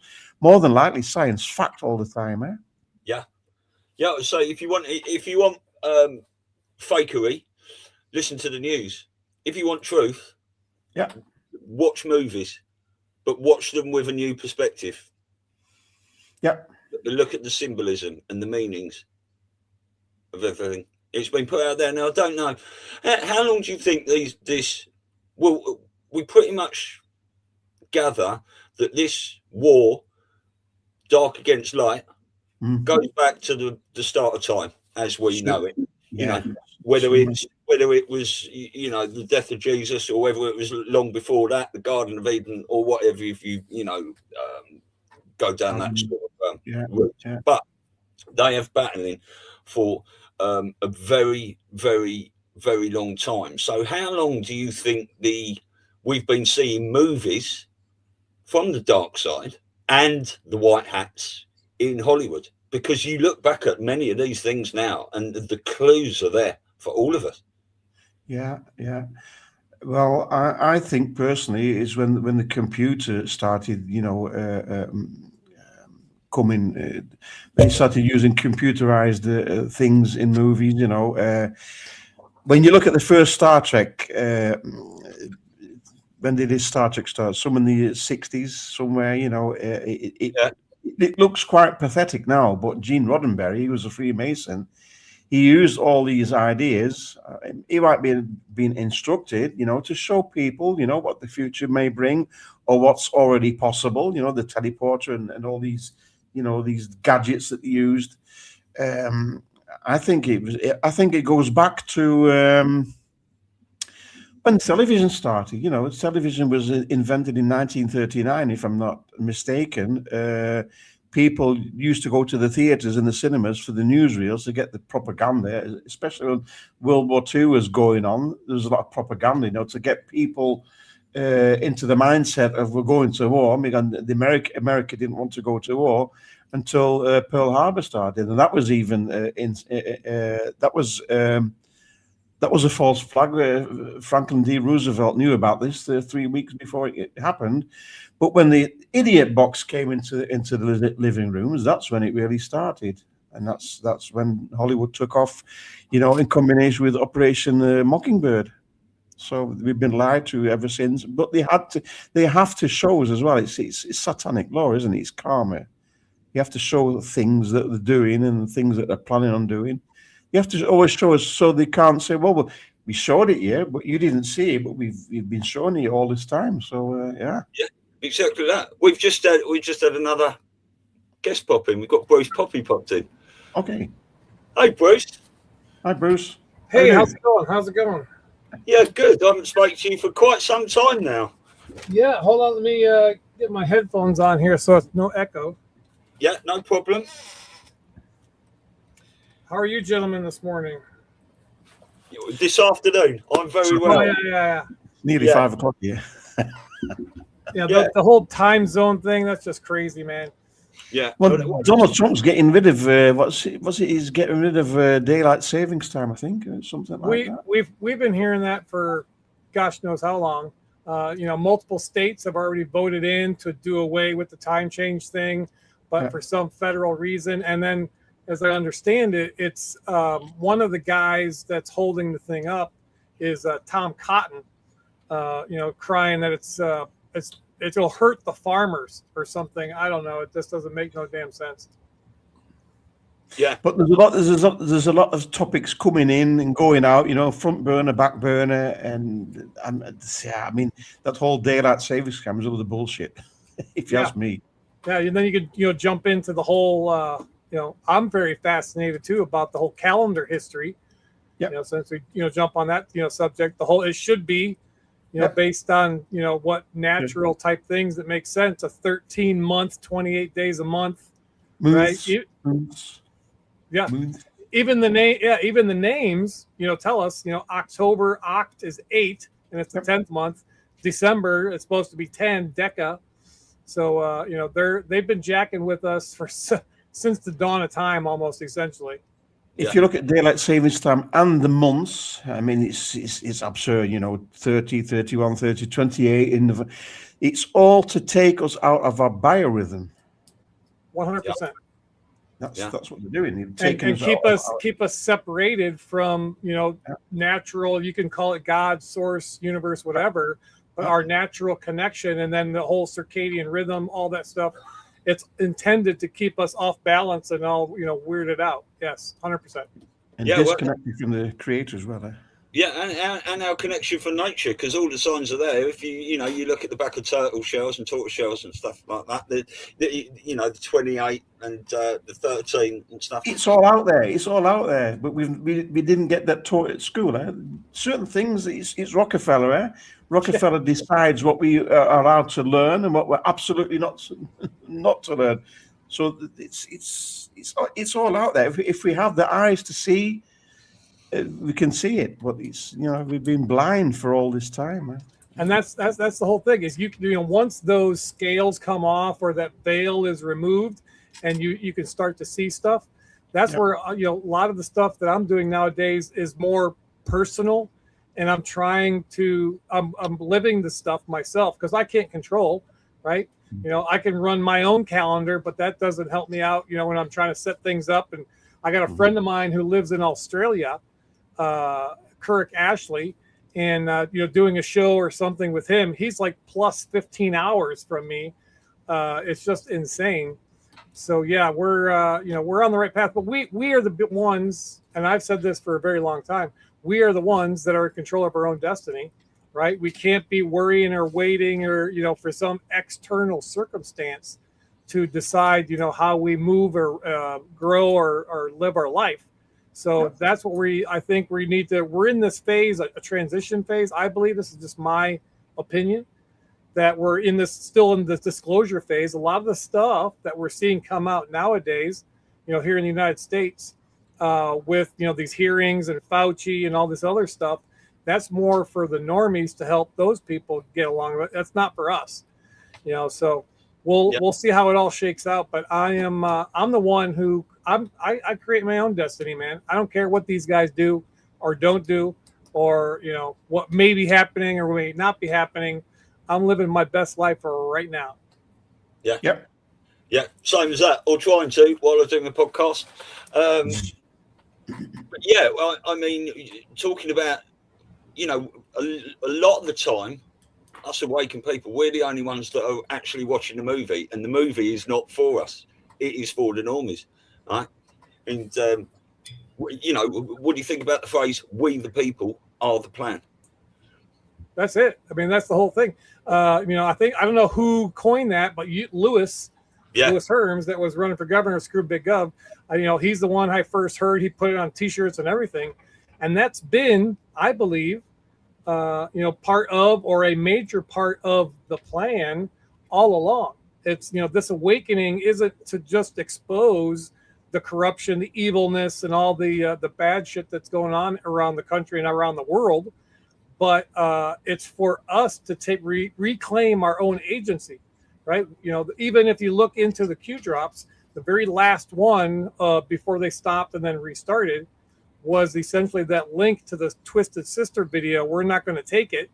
than likely science fact all the time. Yeah. So if you want fakery, listen to the news. If you want truth, watch movies, but watch them with a new perspective. Look at the symbolism and the meanings of everything. It's been put out there now. I don't know. How long do you think this will? We pretty much gather that this war, dark against light, goes back to the start of time as we know it. You know, whether it was, you know, the death of Jesus, or whether it was long before that, the Garden of Eden, or whatever. If you go down that sort of route. But they have battling for a very, very, very long time. So how long do you think we've been seeing movies from the dark side and the white hats in Hollywood? Because you look back at many of these things now, and the clues are there for all of us. Yeah. Well, I think personally is when the computer started, you know, coming, they started using computerized things in movies. You know, when you look at the first Star Trek, when did this Star Trek start? Some in the 60s, somewhere. You know, it looks quite pathetic now. But Gene Roddenberry, he was a Freemason. He used all these ideas. He might be being instructed, you know, to show people, you know, what the future may bring or what's already possible. You know, the teleporter and all these, you know, these gadgets that he used. I think it goes back to when television started. You know, television was invented in 1939, if I'm not mistaken. people used to go to the theaters and the cinemas for the newsreels to get the propaganda, especially when World War II was going on. There was a lot of propaganda, to get people into the mindset of we're going to war. I mean, America didn't want to go to war until Pearl Harbor started, and that was even that was a false flag. Franklin D. Roosevelt knew about this 3 weeks before it happened. But when the idiot box came into the living rooms, that's when it really started. And that's when Hollywood took off, in combination with Operation Mockingbird. So we've been lied to ever since. But they have to show us as well. It's satanic law, isn't it? It's karma. You have to show things that they're doing and things that they're planning on doing. You have to always show us so they can't say, well, we showed it here, but you didn't see it, but we've been showing it all this time. So, yeah. Yeah, exactly that. We've just had another guest pop in. We've got Bruce Poppy popped in. Okay. Hey, Bruce. Hi, Bruce. Hey, how's it going? How's it going? Yeah, good. I haven't spoken to you for quite some time now. Yeah, hold on. Let me get my headphones on here so it's no echo. Yeah, no problem. How are you gentlemen this morning? This afternoon. I'm very well. Oh, yeah. Nearly 5 o'clock here. The whole time zone thing, that's just crazy, man. Yeah. Well, Donald Trump's getting rid of what's it? He's getting rid of daylight savings time, I think, or something like that. We've been hearing that for gosh knows how long. Multiple states have already voted in to do away with the time change thing, but for some federal reason. And then, as I understand it, it's one of the guys that's holding the thing up is Tom Cotton, crying that it'll hurt the farmers or something. I don't know. It just doesn't make no damn sense. Yeah, but there's a lot of topics coming in and going out. Front burner, back burner, and I mean that whole daylight savings scam is all the bullshit. If you ask me. Yeah, and then you could jump into the whole. I'm very fascinated too about the whole calendar history. Yeah. Since we jump on that subject, it should be based on what natural type things that make sense. A 13-month, 28 days a month, right? Yeah. Even the name. Yeah. Even the names. Tell us. October Oct is 8, and it's the 10th month. December it's supposed to be 10. Deca. So they've been jacking with us for since the dawn of time, almost essentially. If you look at daylight savings time and the months, I mean, it's absurd, 30, 31, 30, 28. It's all to take us out of our biorhythm. 100%. That's what they're doing. And keep us separated from, natural, you can call it God, source, universe, whatever, but our natural connection, and then the whole circadian rhythm, all that stuff. It's intended to keep us off balance and all, weirded out. Yes, 100%. And disconnected from the creator as well. Yeah, and our connection for nature, because all the signs are there. If you look at the back of turtle shells and tortoise shells and stuff like that, the 28 and the 13 and stuff. It's all out there. It's all out there. But we didn't get that taught at school. Certain things, it's Rockefeller. Rockefeller decides what we are allowed to learn and what we're absolutely not to learn. So it's all out there. If we have the eyes to see, we can see it. But we've been blind for all this time. And that's the whole thing. Is once those scales come off or that veil is removed, and you can start to see stuff. That's where a lot of the stuff that I'm doing nowadays is more personal. And I'm I'm living the stuff myself because I can't control, right? I can run my own calendar, but that doesn't help me out, when I'm trying to set things up. And I got a friend of mine who lives in Australia, Kirk Ashley, and, doing a show or something with him, he's like plus 15 hours from me. It's just insane. So yeah, we're on the right path, but we are the ones, and I've said this for a very long time. We are the ones that are in control of our own destiny, right? We can't be worrying or waiting or, for some external circumstance to decide, how we move or grow or live our life. So that's what I think we need to, we're in this phase, a transition phase. I believe this is just my opinion. that we're still in this disclosure phase. A lot of the stuff that we're seeing come out nowadays, here in the United States, with these hearings and Fauci and all this other stuff, that's more for the normies to help those people get along. That's not for us, So we'll see how it all shakes out. But I'm the one who I create my own destiny, man. I don't care what these guys do or don't do, or what may be happening or may not be happening. I'm living my best life for right now. Yeah. Yep. Yeah. Same as that, or trying to while I'm doing the podcast. But yeah, I mean, talking about, a lot of the time, us awakened people, we're the only ones that are actually watching the movie, and the movie is not for us. It is for the normies, right? And, what do you think about the phrase, we the people are the plan? That's it. I mean, that's the whole thing. I don't know who coined that, but Lewis Herms, that was running for governor of Screw Big Gov. He's the one I first heard. He put it on T-shirts and everything, and that's been, I believe, part of, or a major part of the plan all along. It's this awakening isn't to just expose the corruption, the evilness, and all the bad shit that's going on around the country and around the world. But it's for us to reclaim our own agency, right? Even if you look into the Q drops, the very last one before they stopped and then restarted was essentially that link to the Twisted Sister video. We're not going to take it,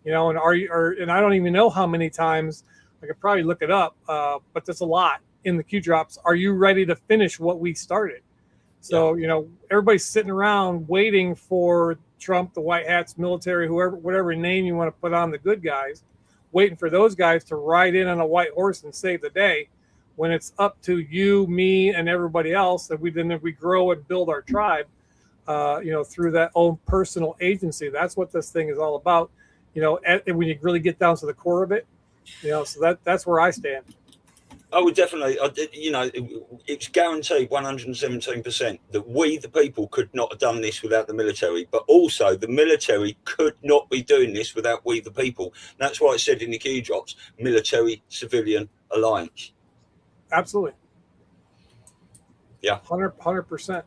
and and I don't even know how many times. I could probably look it up, but there's a lot in the Q drops. Are you ready to finish what we started? So everybody's sitting around waiting for Trump, the white hats, military, whoever, whatever name you want to put on the good guys, waiting for those guys to ride in on a white horse and save the day, when it's up to you, me, and everybody else that we grow and build our tribe, through that own personal agency. That's what this thing is all about. And when you really get down to the core of it, so that's where I stand. I would definitely, it's guaranteed 117% that we, the people, could not have done this without the military, but also the military could not be doing this without we, the people. That's why it said in the Q drops, military-civilian alliance. Absolutely. Yeah. 100%.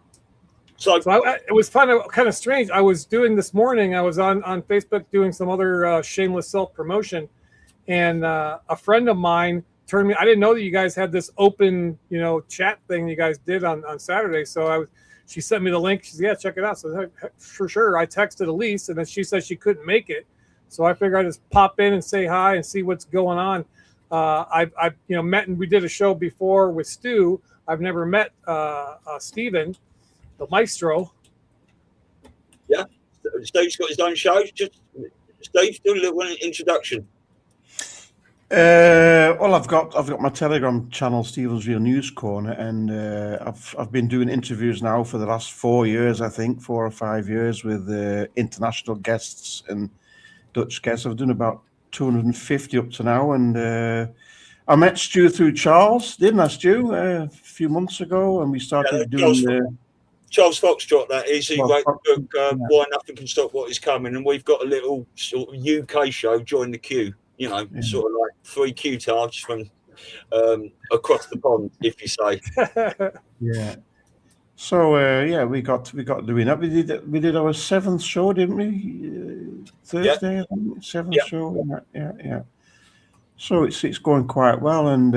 So it was kind of strange. I was doing this morning, I was on Facebook doing some other shameless self-promotion, and a friend of mine turned me. I didn't know that you guys had this open, chat thing you guys did on Saturday. So she sent me the link. She said, "Yeah, check it out." So for sure, I texted Elise, and then she said she couldn't make it. So I figured I'd just pop in and say hi and see what's going on. I've met, and we did a show before with Stu. I've never met Steven, the maestro. Yeah, Steve's got his own show. Just Steve, do a little introduction. Well, I've got my Telegram channel, Stephen's Real News Corner, and I've been doing interviews now for the last 4 years, I think, 4 or 5 years, with international guests and Dutch guests. I've done about 250 up to now, and I met Stu through Charles, didn't I, Stu, a few months ago, and we started doing Charles Foxtrot, that is. He wrote the book, Why Nothing Can Stop What Is Coming, and we've got a little sort of UK show, Join the Queue. Sort of like 3 Q-tards from across the pond, if you say. Yeah. So we got doing that. We did our 7th show, didn't we? Thursday, I think, 7th show. Yeah. So it's going quite well, and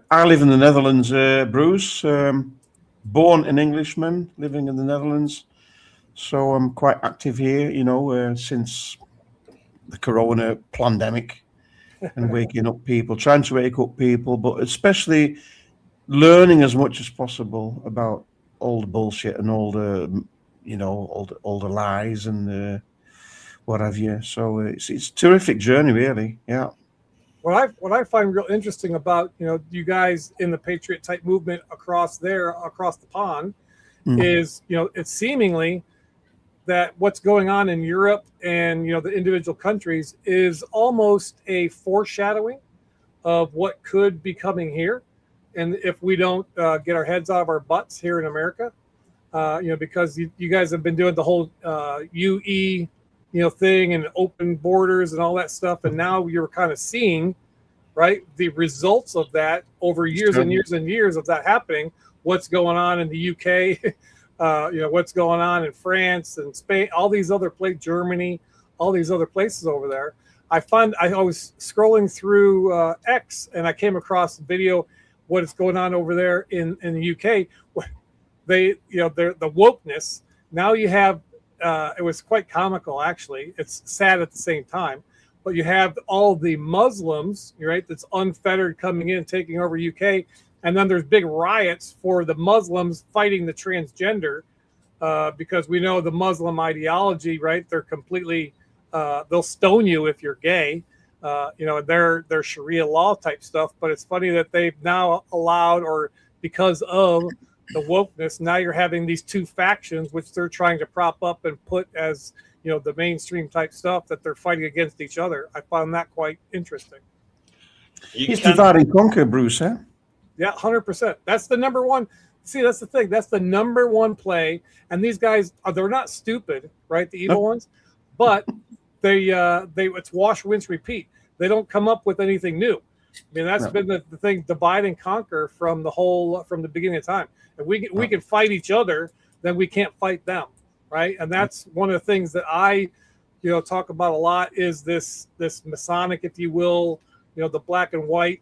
I live in the Netherlands, Bruce. Born an Englishman, living in the Netherlands. So I'm quite active here, since the Corona pandemic. And waking up people, trying to wake up people, but especially learning as much as possible about all the bullshit and all the, all the lies and what have you. So it's a terrific journey, really. Yeah. What I find real interesting about you guys in the Patriot type movement across the pond is it's seemingly that what's going on in Europe and the individual countries is almost a foreshadowing of what could be coming here, and if we don't get our heads out of our butts here in America, because you guys have been doing the whole UE thing and open borders and all that stuff. And now you're kind of seeing, right, the results of that over years and years and years of that happening. What's going on in the UK, what's going on in France and Spain, all these other places, Germany, all these other places over there. I was scrolling through X and I came across a video, what is going on over there in the UK. The wokeness. Now you have, it was quite comical, actually. It's sad at the same time, but you have all the Muslims, right, that's unfettered coming in, taking over UK. And then there's big riots for the Muslims fighting the transgender because we know the Muslim ideology, right? They're completely, they'll stone you if you're gay. They're Sharia law type stuff. But it's funny that they've now allowed, or because of the wokeness, now you're having these two factions, which they're trying to prop up and put as, the mainstream type stuff, that they're fighting against each other. I found that quite interesting. It's divide and conquer, Bruce, huh? Yeah, 100%. That's the number one. See, that's the thing. That's the number one play. And these guys, they're not stupid, right? The evil ones, but they it's wash, rinse, repeat. They don't come up with anything new. I mean, that's been the thing, divide and conquer from the beginning of time. If we can fight each other, then we can't fight them, right? And that's one of the things that I, talk about a lot is this Masonic, if you will, the black and white,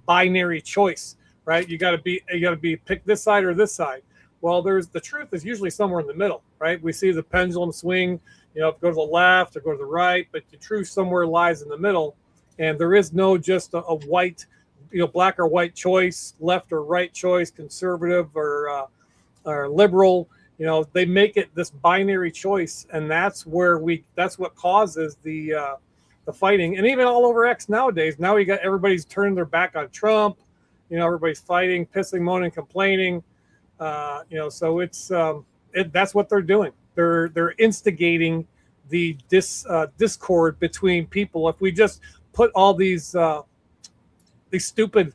binary choice, right? You got to be pick this side or this side. Well, the truth is usually somewhere in the middle, right? We see the pendulum swing, go to the left or go to the right, but the truth somewhere lies in the middle. And there is no just a white, black or white choice, left or right choice, conservative or liberal. They make it this binary choice, and that's what causes the fighting. And even all over X nowadays, now you got everybody's turning their back on Trump. Everybody's fighting, pissing, moaning, complaining. So it's that's what they're doing. They're instigating the discord between people. If we just put all these stupid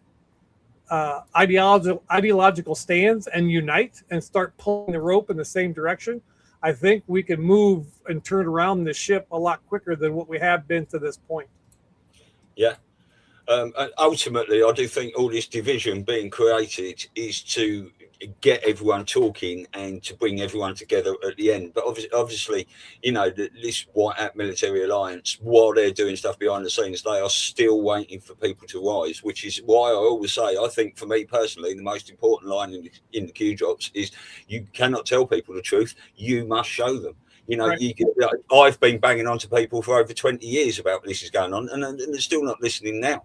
ideological stands and unite and start pulling the rope in the same direction, I think we can move and turn around the ship a lot quicker than what we have been to this point. Yeah. And ultimately, I do think all this division being created is to get everyone talking and to bring everyone together at the end. But obviously, this White Hat military alliance, while they're doing stuff behind the scenes, they are still waiting for people to rise, which is why I always say, I think for me personally, the most important line in the Q drops is you cannot tell people the truth. You must show them. Right. I've been banging on to people for over 20 years about this is going on, and they're still not listening now.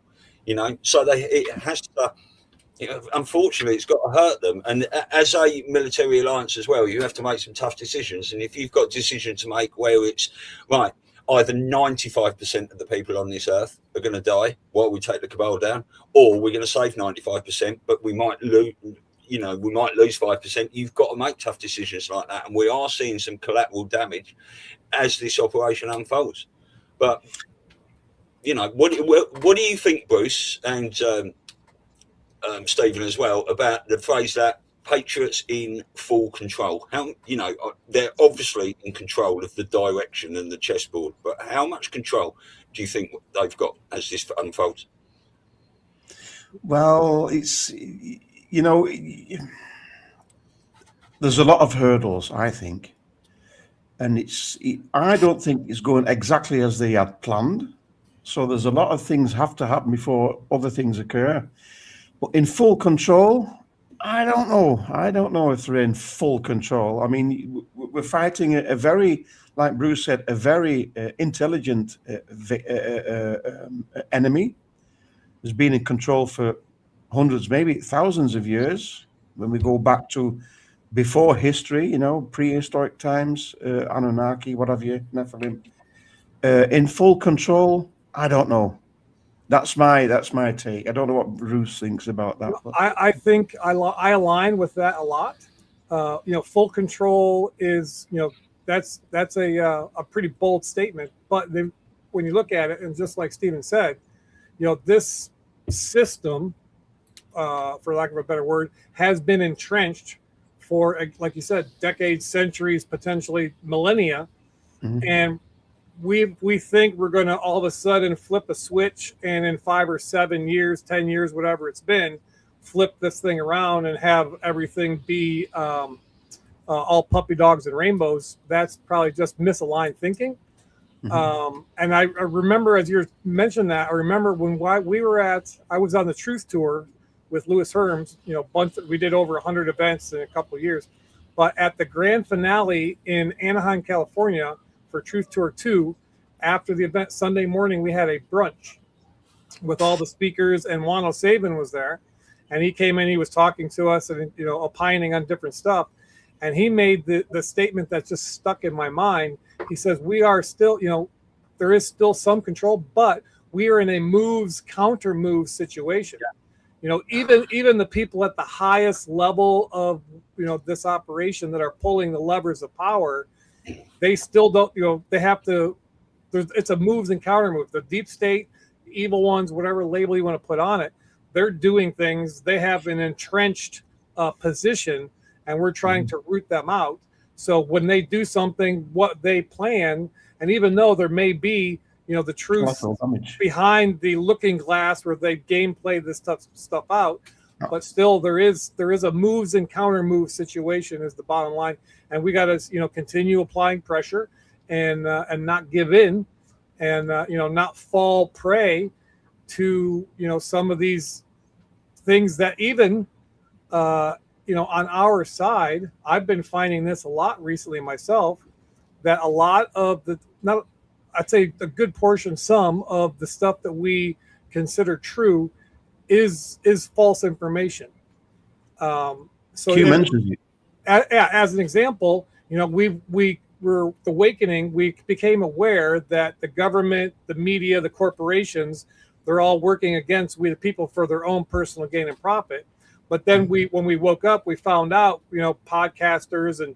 So it has to. Unfortunately, it's got to hurt them. And as a military alliance as well, you have to make some tough decisions. And if you've got a decision to make where it's right, either 95% of the people on this earth are going to die while we take the cabal down, or we're going to save 95%, but we might lose. We might lose 5%. You've got to make tough decisions like that, and we are seeing some collateral damage as this operation unfolds. But what do you think, Bruce, and Stephen as well, about the phrase that Patriots in full control? How they're obviously in control of the direction and the chessboard, but how much control do you think they've got as this unfolds? Well, it's there's a lot of hurdles, I think, and I don't think it's going exactly as they had planned. So there's a lot of things have to happen before other things occur. But in full control, I don't know. I don't know if they're in full control. I mean, we're fighting a very, like Bruce said, a very intelligent enemy who's been in control for hundreds, maybe thousands of years. When we go back to before history, prehistoric times, Anunnaki, what have you, Nephilim. In full control, I don't know. That's my take. I don't know what Bruce thinks about that. I think I align with that a lot. Full control is, that's a pretty bold statement. But then when you look at it, and just like Stephen said, this system, for lack of a better word, has been entrenched for, like you said, decades, centuries, potentially millennia. Mm-hmm. And we think we're going to all of a sudden flip a switch, and in 5 or 7 years, 10 years, whatever it's been, flip this thing around and have everything be all puppy dogs and rainbows. That's probably just misaligned thinking. And I remember, as you mentioned that, I remember when I was on the Truth Tour with Louis Herms, we did over 100 events in a couple of years. But at the grand finale in Anaheim, California for Truth Tour 2, after the event Sunday morning, we had a brunch with all the speakers, and Juan O'Sabin was there. And he came in, he was talking to us and, opining on different stuff. And he made the statement that just stuck in my mind. He says, we are still, there is still some control, but we are in a counter move situation. Even the people at the highest level of, this operation that are pulling the levers of power, they still don't, they have to, it's a moves and counter move. The deep state, evil ones, whatever label you want to put on it, they're doing things. They have an entrenched position, and we're trying to root them out. So when they do something, what they plan, and even though there may be, the truth behind the looking glass where they gameplay this stuff out, but still there is a moves and counter move situation is the bottom line, and we got to continue applying pressure and not give in, and not fall prey to some of these things that even on our side, I've been finding this a lot recently myself, that a lot of I'd say a good portion, some of the stuff that we consider true is false information. So Q mentions it. As an example, we were awakening. We became aware that the government, the media, the corporations, they're all working against we the people for their own personal gain and profit. But then when we woke up, we found out, podcasters and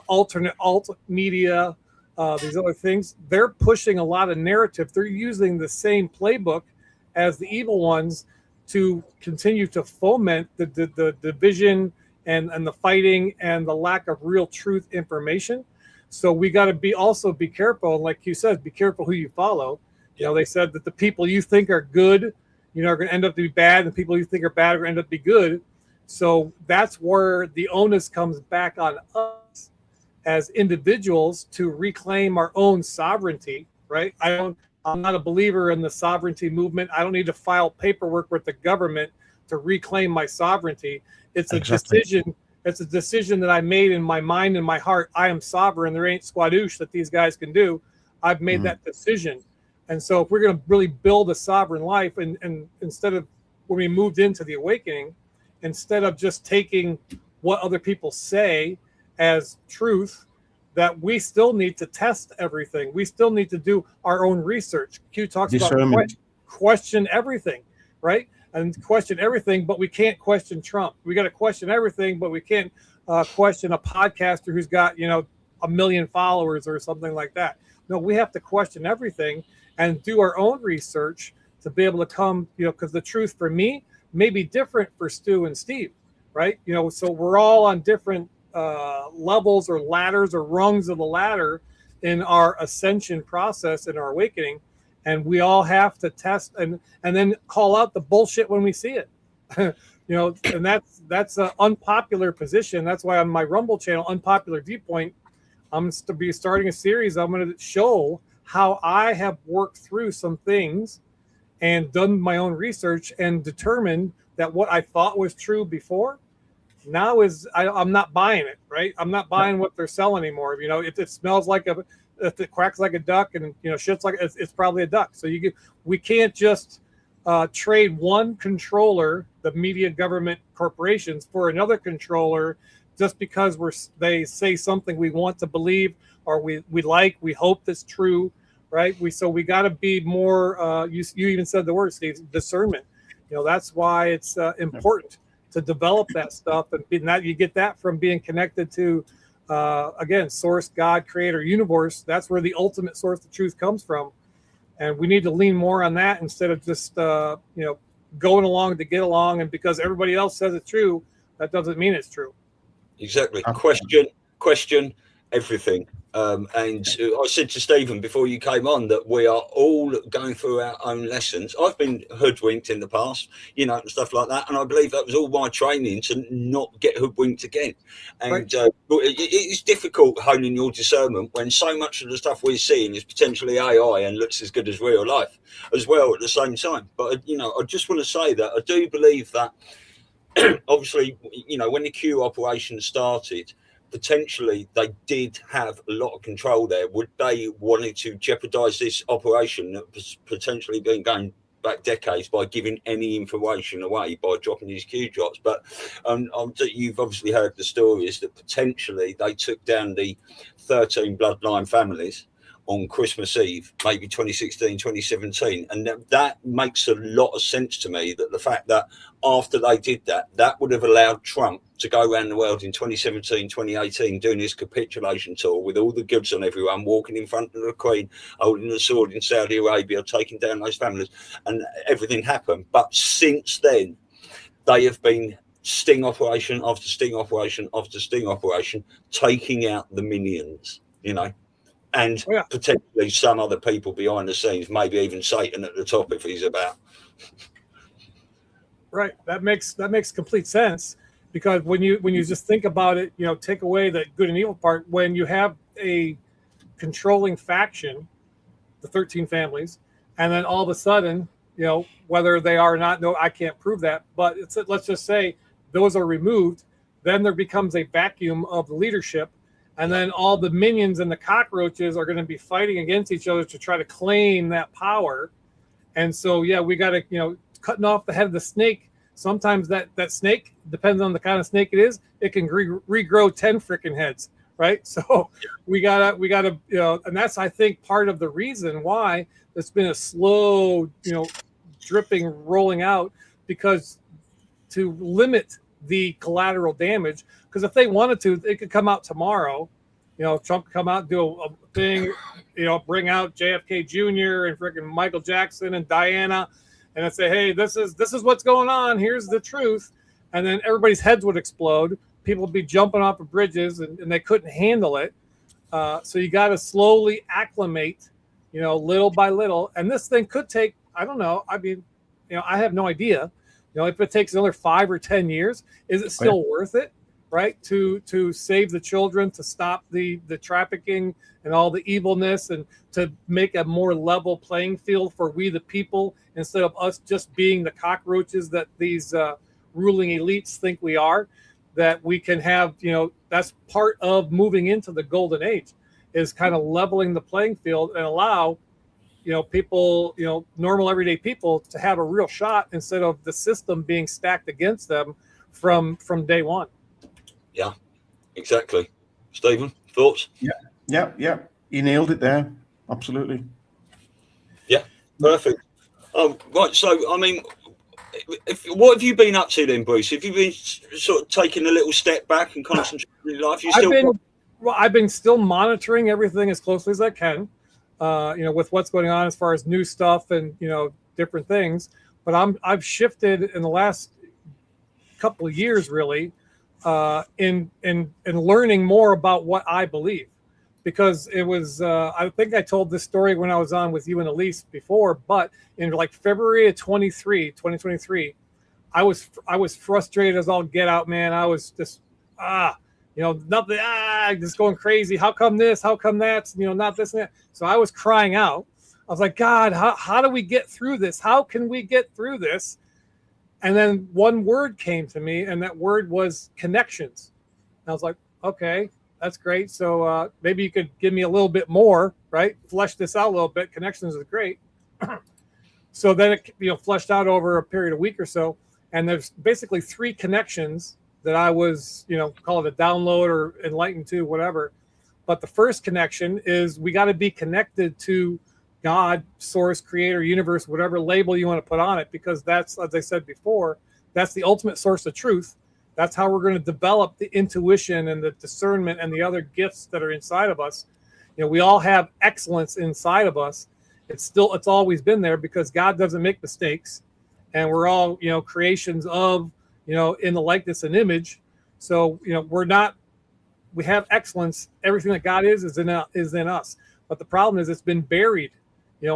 alternate alt media, these other things, they're pushing a lot of narrative. They're using the same playbook as the evil ones to continue to foment the division and the fighting and the lack of real truth information. So we got to be careful. And like you said, be careful who you follow. They said that the people you think are good, are going to end up to be bad, and the people you think are bad are going to end up to be good. So that's where the onus comes back on us as individuals to reclaim our own sovereignty, right? I'm not a believer in the sovereignty movement. I don't need to file paperwork with the government to reclaim my sovereignty. It's a decision. It's a decision that I made in my mind and my heart. I am sovereign. There ain't squadoosh that these guys can do. I've made that decision. And so if we're going to really build a sovereign life, and instead of when we moved into the awakening, instead of just taking what other people say as truth, that we still need to test everything. We still need to do our own research. Q talks about question everything, right? And question everything, but we can't question Trump. We got to question everything, but we can't question a podcaster who's got, 1 million followers or something like that. No, we have to question everything and do our own research to be able to come, because the truth for me may be different for Stu and Steve, right? So we're all on different levels or ladders or rungs of the ladder in our ascension process, in our awakening. And we all have to test and then call out the bullshit when we see it. And that's an unpopular position. That's why on my Rumble channel, Unpopular Viewpoint, I'm going to be starting a series. I'm going to show how I have worked through some things and done my own research and determined that what I thought was true before now I'm not buying it, right? I'm not buying what they're selling anymore. If it smells like if it quacks like a duck and shit's like it's probably a duck. So we can't just trade one controller, the media government corporations, for another controller just because they say something we want to believe or we hope that's true, right? We got to be more. You even said the word, Steve, discernment. That's why it's important to develop that stuff, and that you get that from being connected to, again, source, God, creator, universe. That's where the ultimate source of truth comes from, and we need to lean more on that instead of just going along to get along. And because everybody else says it's true, that doesn't mean it's true. Exactly. Question, everything. And I said to Stephen before you came on that we are all going through our own lessons. I've been hoodwinked in the past, you know, and stuff like that. And I believe that was all my training to not get hoodwinked again. And Right. it's difficult honing your discernment when so much of the stuff we're seeing is potentially AI and looks as good as real life as well at the same time. But, you know, I just want to say that I do believe that obviously, you know, when the Q operation started, potentially they did have a lot of control there. Would they wanted to jeopardize this operation that was potentially been going back decades by giving any information away by dropping these Q drops? But you've obviously heard the stories that potentially they took down the 13 bloodline families on Christmas Eve, maybe 2016, 2017. And that makes a lot of sense to me, that the fact that after they did that, that would have allowed Trump to go around the world in 2017, 2018, doing his capitulation tour with all the goods on everyone, walking in front of the Queen, holding the sword in Saudi Arabia, taking down those families, and everything happened. But since then, they have been sting operation after sting operation after sting operation, taking out the minions, you know. And potentially some other people behind the scenes, maybe even Satan at the top if he's about. Right. That makes complete sense, because when you just think about it, you know, take away the good and evil part. When you have a controlling faction, the 13 families, and then all of a sudden, you know, whether they are or not, no, I can't prove that, but let's just say those are removed, then there becomes a vacuum of the leadership. And then all the minions and the cockroaches are going to be fighting against each other to try to claim that power. And so, yeah, we got to, you know, cutting off the head of the snake. Sometimes that snake, depends on the kind of snake it is, it can regrow 10 freaking heads, right? So we gotta, you know, and that's, I think, part of the reason why there's been a slow, you know, dripping, rolling out, because to limit the collateral damage. Because if they wanted to, they could come out tomorrow, you know, Trump could come out and do a thing, you know, bring out JFK Jr. and freaking Michael Jackson and Diana, and then say, hey, this is what's going on. Here's the truth. And then everybody's heads would explode. People would be jumping off of bridges, and they couldn't handle it. So you got to slowly acclimate, you know, little by little. And this thing could take, I don't know. I mean, you know, I have no idea. You know, if it takes another 5 or 10 years, is it still worth it? Right, to save the children, to stop the trafficking and all the evilness, and to make a more level playing field for we the people, instead of us just being the cockroaches that these ruling elites think we are. That we can have, you know, that's part of moving into the golden age, is kind of leveling the playing field and allow, you know, people, you know, normal everyday people to have a real shot, instead of the system being stacked against them from day one. Yeah, exactly. Stephen, thoughts? Yeah. You nailed it there. Absolutely. Yeah, perfect. Right. So, I mean, what have you been up to then, Bruce? Have you been sort of taking a little step back and concentrating on your life? I've been still monitoring everything as closely as I can, you know, with what's going on as far as new stuff and, you know, different things. But I've shifted in the last couple of years, really, in learning more about what I believe, because it was I think I told this story when I was on with you and Elise before, but in like February of 2023, I was frustrated as all get out, man. I was just you know, nothing, just going crazy. How come this? How come that? You know, not this and that. So I was crying out. I was like, God, how do we get through this? How can we get through this? And then one word came to me, and that word was connections. And I was like, okay, that's great. So maybe you could give me a little bit more, right? Flesh this out a little bit. Connections is great. So then it, you know, fleshed out over a period of a week or so. And there's basically 3 connections that I was, you know, call it a download or enlightened to, whatever. But the first connection is we got to be connected to God, source, creator, universe, whatever label you want to put on it, because that's, as I said before, that's the ultimate source of truth. That's how we're going to develop the intuition and the discernment and the other gifts that are inside of us. You know, we all have excellence inside of us. It's always been there, because God doesn't make mistakes, and we're all, you know, creations of, you know, in the likeness and image. So, you know, we're not we have excellence. Everything that God is in us. But the problem is it's been buried,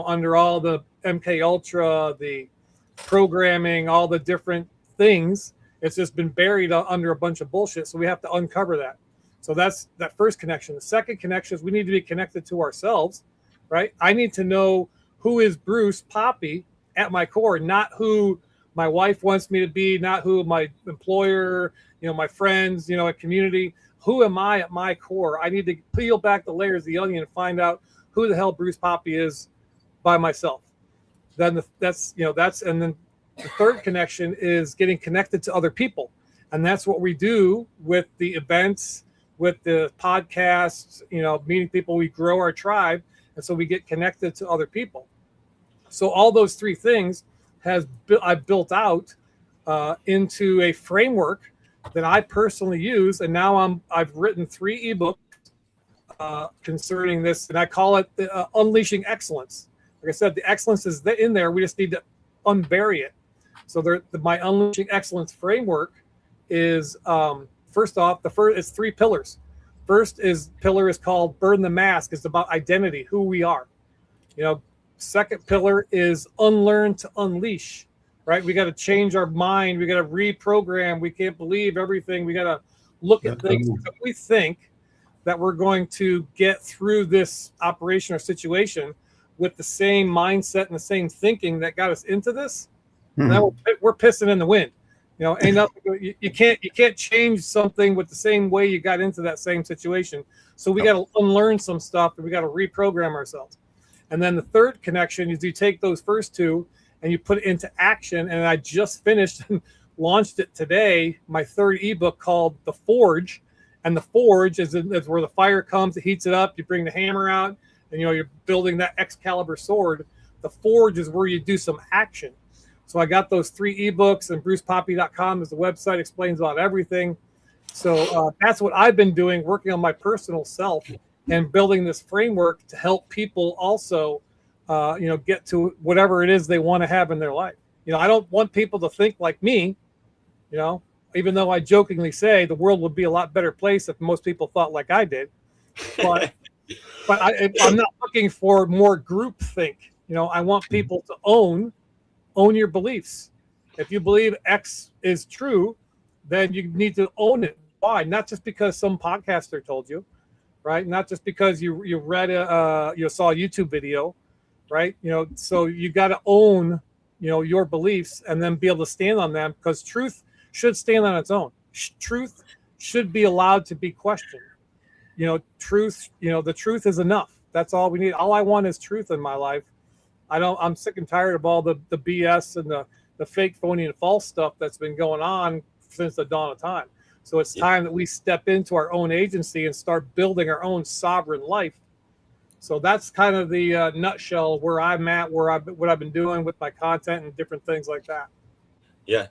under all the MK Ultra, the programming, all the different things. It's just been buried under a bunch of bullshit. So we have to uncover that. So that's that first connection. The second connection is we need to be connected to ourselves, right? I need to know who is Bruce Poppy at my core, not who my wife wants me to be, not who my employer, my friends, a community. Who am I at my core? I need to peel back the layers of the onion and find out who the hell Bruce Poppy is by myself. Then and then the third connection is getting connected to other people. And that's what we do with the events, with the podcasts, meeting people. We grow our tribe. And so we get connected to other people. So all those three things I've built out into a framework that I personally use. And now I've written 3 ebooks concerning this. And I call it Unleashing Excellence. Like I said, the excellence is in there. We just need to unbury it. So my Unleashing Excellence framework is, first off, it's 3 pillars. First pillar is called Burn the Mask. It's about identity, who we are. Second pillar is unlearn to unleash, right? We got to change our mind. We got to reprogram. We can't believe everything. We got to look at things. If we think that we're going to get through this operation or situation with the same mindset and the same thinking that got us into this, then we're pissing in the wind. Ain't nothing. You can't change something with the same way you got into that same situation. So we got to unlearn some stuff, and we got to reprogram ourselves. And then the third connection is you take those first 2 and you put it into action. And I just finished and launched it today, my 3rd ebook called The Forge. And the forge is where the fire comes, it heats it up, you bring the hammer out, and you're building that Excalibur sword. The forge is where you do some action. So I got those 3 ebooks, and brucepoppy.com is the website, explains about everything. So that's what I've been doing, working on my personal self and building this framework to help people also, get to whatever it is they want to have in their life. I don't want people to think like me, even though I jokingly say the world would be a lot better place if most people thought like I did. But I'm not looking for more groupthink. I want people to own your beliefs. If you believe X is true, then you need to own it. Why? Not just because some podcaster told you, right? Not just because you read saw a YouTube video, right? So you got to own, your beliefs and then be able to stand on them, because truth should stand on its own. Truth should be allowed to be questioned. Truth, the truth is enough. That's all we need. All I want is truth in my life. I'm sick and tired of all the BS and the fake, phony, and false stuff that's been going on since the dawn of time. So it's time that we step into our own agency and start building our own sovereign life. So that's kind of the nutshell where I'm at, what I've been doing with my content and different things like that. Yeah,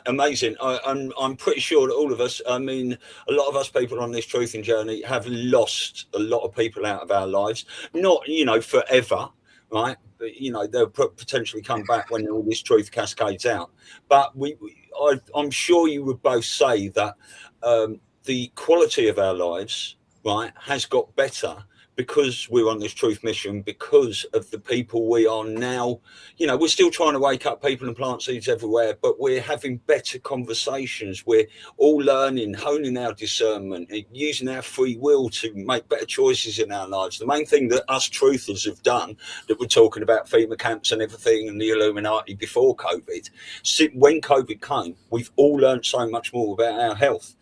amazing. I'm pretty sure that all of us, a lot of us people on this truthing journey have lost a lot of people out of our lives. Not, forever, right? But, they'll potentially come back when all this truth cascades out. But I'm sure you would both say that the quality of our lives, right, has got better because we're on this truth mission, because of the people we are now. We're still trying to wake up people and plant seeds everywhere, but we're having better conversations. We're all learning, honing our discernment, using our free will to make better choices in our lives. The main thing that us truthers have done, that we're talking about FEMA camps and everything and the Illuminati before COVID, when COVID came, we've all learned so much more about our health.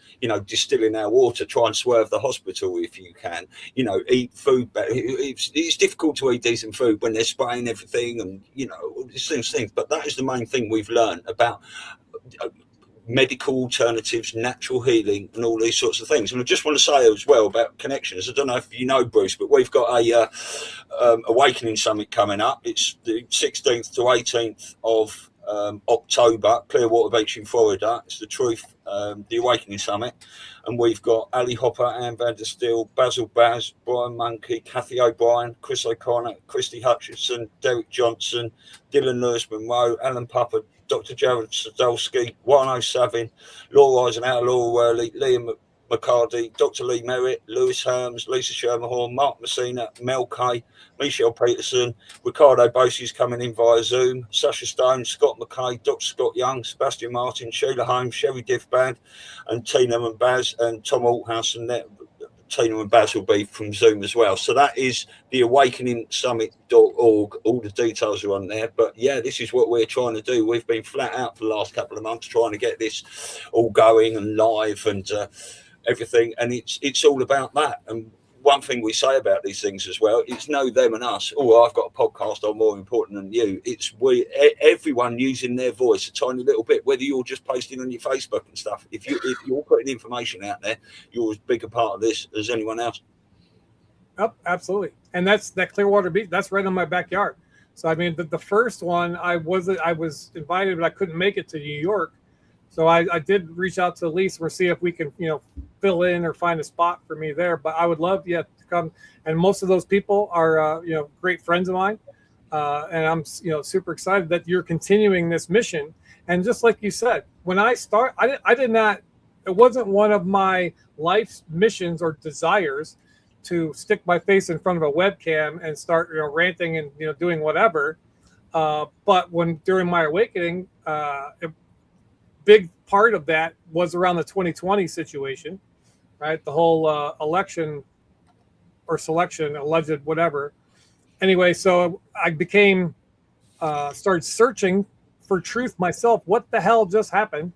Distilling our water, try and swerve the hospital if you can, eat food better. It's difficult to eat decent food when they're spraying everything and, all these things. But that is the main thing we've learned about medical alternatives, natural healing, and all these sorts of things. And I just want to say as well about connections. I don't know if you know, Bruce, but we've got a Awakening Summit coming up. It's the 16th to 18th of October, Clearwater Beach in Florida. It's the Truth, the Awakening Summit, and we've got Ali Hopper, Anne Van der Steel, Basil Baz, Brian Monkey, Kathy O'Brien, Chris O'Connor, Christy Hutchinson, Derek Johnson, Dylan Lewis Monroe, Alan Pupper, Dr. Jared Sadolski, Wano Savin, Laura Eisenhower, Laura Worley, Liam McCarty, Dr. Lee Merritt, Lewis Herms, Lisa Schermerhorn, Mark Messina, Mel Kay, Michelle Peterson, Ricardo Bosey's coming in via Zoom, Sasha Stone, Scott McKay, Dr. Scott Young, Sebastian Martin, Sheila Holmes, Sherry Diffband, and Tina and Baz, and Tom Althouse, and Tina and Baz will be from Zoom as well. So that is the awakeningsummit.org. All the details are on there. But yeah, this is what we're trying to do. We've been flat out for the last couple of months trying to get this all going and live and everything. And it's all about that. And one thing we say about these things as well, it's no them and us. Oh, I've got a podcast, I'm more important than you. It's everyone using their voice a tiny little bit, whether you're just posting on your Facebook and stuff. If you're putting information out there, you're as big a part of this as anyone else. Oh, absolutely. And that Clearwater Beach, that's right in my backyard. So I mean, the first one I was invited, but I couldn't make it to New York. So I did reach out to Elise and see if we can, fill in or find a spot for me there. But I would love, to come. And most of those people are, great friends of mine. And I'm, super excited that you're continuing this mission. And just like you said, when I start, it wasn't one of my life's missions or desires to stick my face in front of a webcam and start, ranting and, doing whatever. But during my awakening, big part of that was around the 2020 situation, right? The whole election or selection, alleged whatever. Anyway, so I started searching for truth myself. What the hell just happened?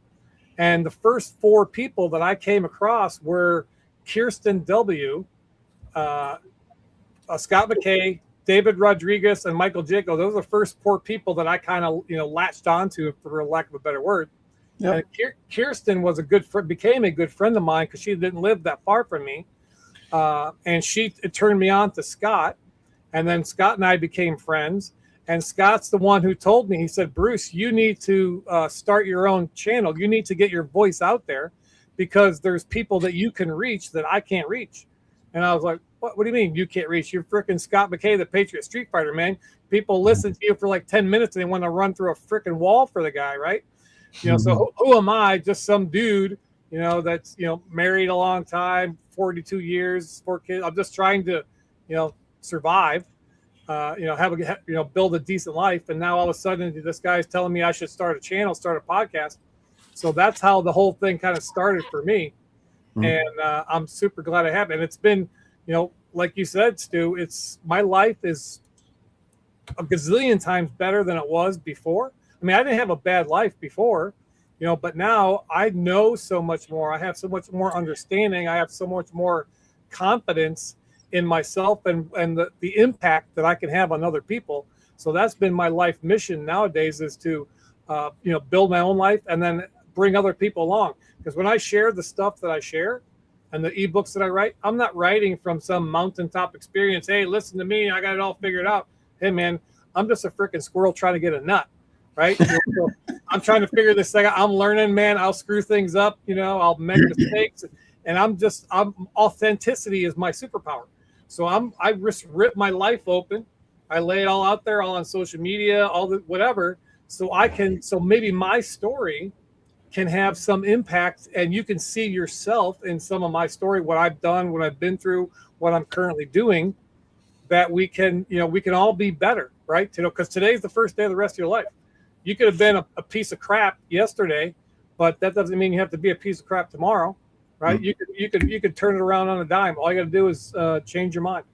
And the first 4 people that I came across were Kirsten W., Scott McKay, David Rodriguez, and Michael Jaco. Those are the first 4 people that I kind of, latched onto, for lack of a better word. Yep. And Kirsten was became a good friend of mine because she didn't live that far from me. And it turned me on to Scott. And then Scott and I became friends. And Scott's the one who told me, he said, Bruce, you need to start your own channel. You need to get your voice out there because there's people that you can reach that I can't reach. And I was like, what do you mean you can't reach? You're freaking Scott McKay, the Patriot Street Fighter, man. People listen to you for like 10 minutes and they want to run through a freaking wall for the guy, right? So who am I? Just some dude, that's, married a long time, 42 years, 4 kids. I'm just trying to, survive, build a decent life. And now all of a sudden this guy's telling me I should start a channel, start a podcast. So that's how the whole thing kind of started for me. Mm-hmm. And I'm super glad I have. And it's been, like you said, Stu, my life is a gazillion times better than it was before. I mean, I didn't have a bad life before, but now I know so much more. I have so much more understanding. I have so much more confidence in myself and the impact that I can have on other people. So that's been my life mission nowadays is to, build my own life and then bring other people along. Because when I share the stuff that I share and the ebooks that I write, I'm not writing from some mountaintop experience. Hey, listen to me. I got it all figured out. Hey, man, I'm just a freaking squirrel trying to get a nut. Right. So I'm trying to figure this thing out. I'm learning, man. I'll screw things up. I'll make mistakes and authenticity is my superpower. So I just rip my life open. I lay it all out there, all on social media, all the whatever. So maybe my story can have some impact and you can see yourself in some of my story, what I've done, what I've been through, what I'm currently doing, that we can all be better. Right. Because today's the first day of the rest of your life. You could have been a piece of crap yesterday, but that doesn't mean you have to be a piece of crap tomorrow, right? Mm-hmm. You could turn it around on a dime. All you got to do is change your mind.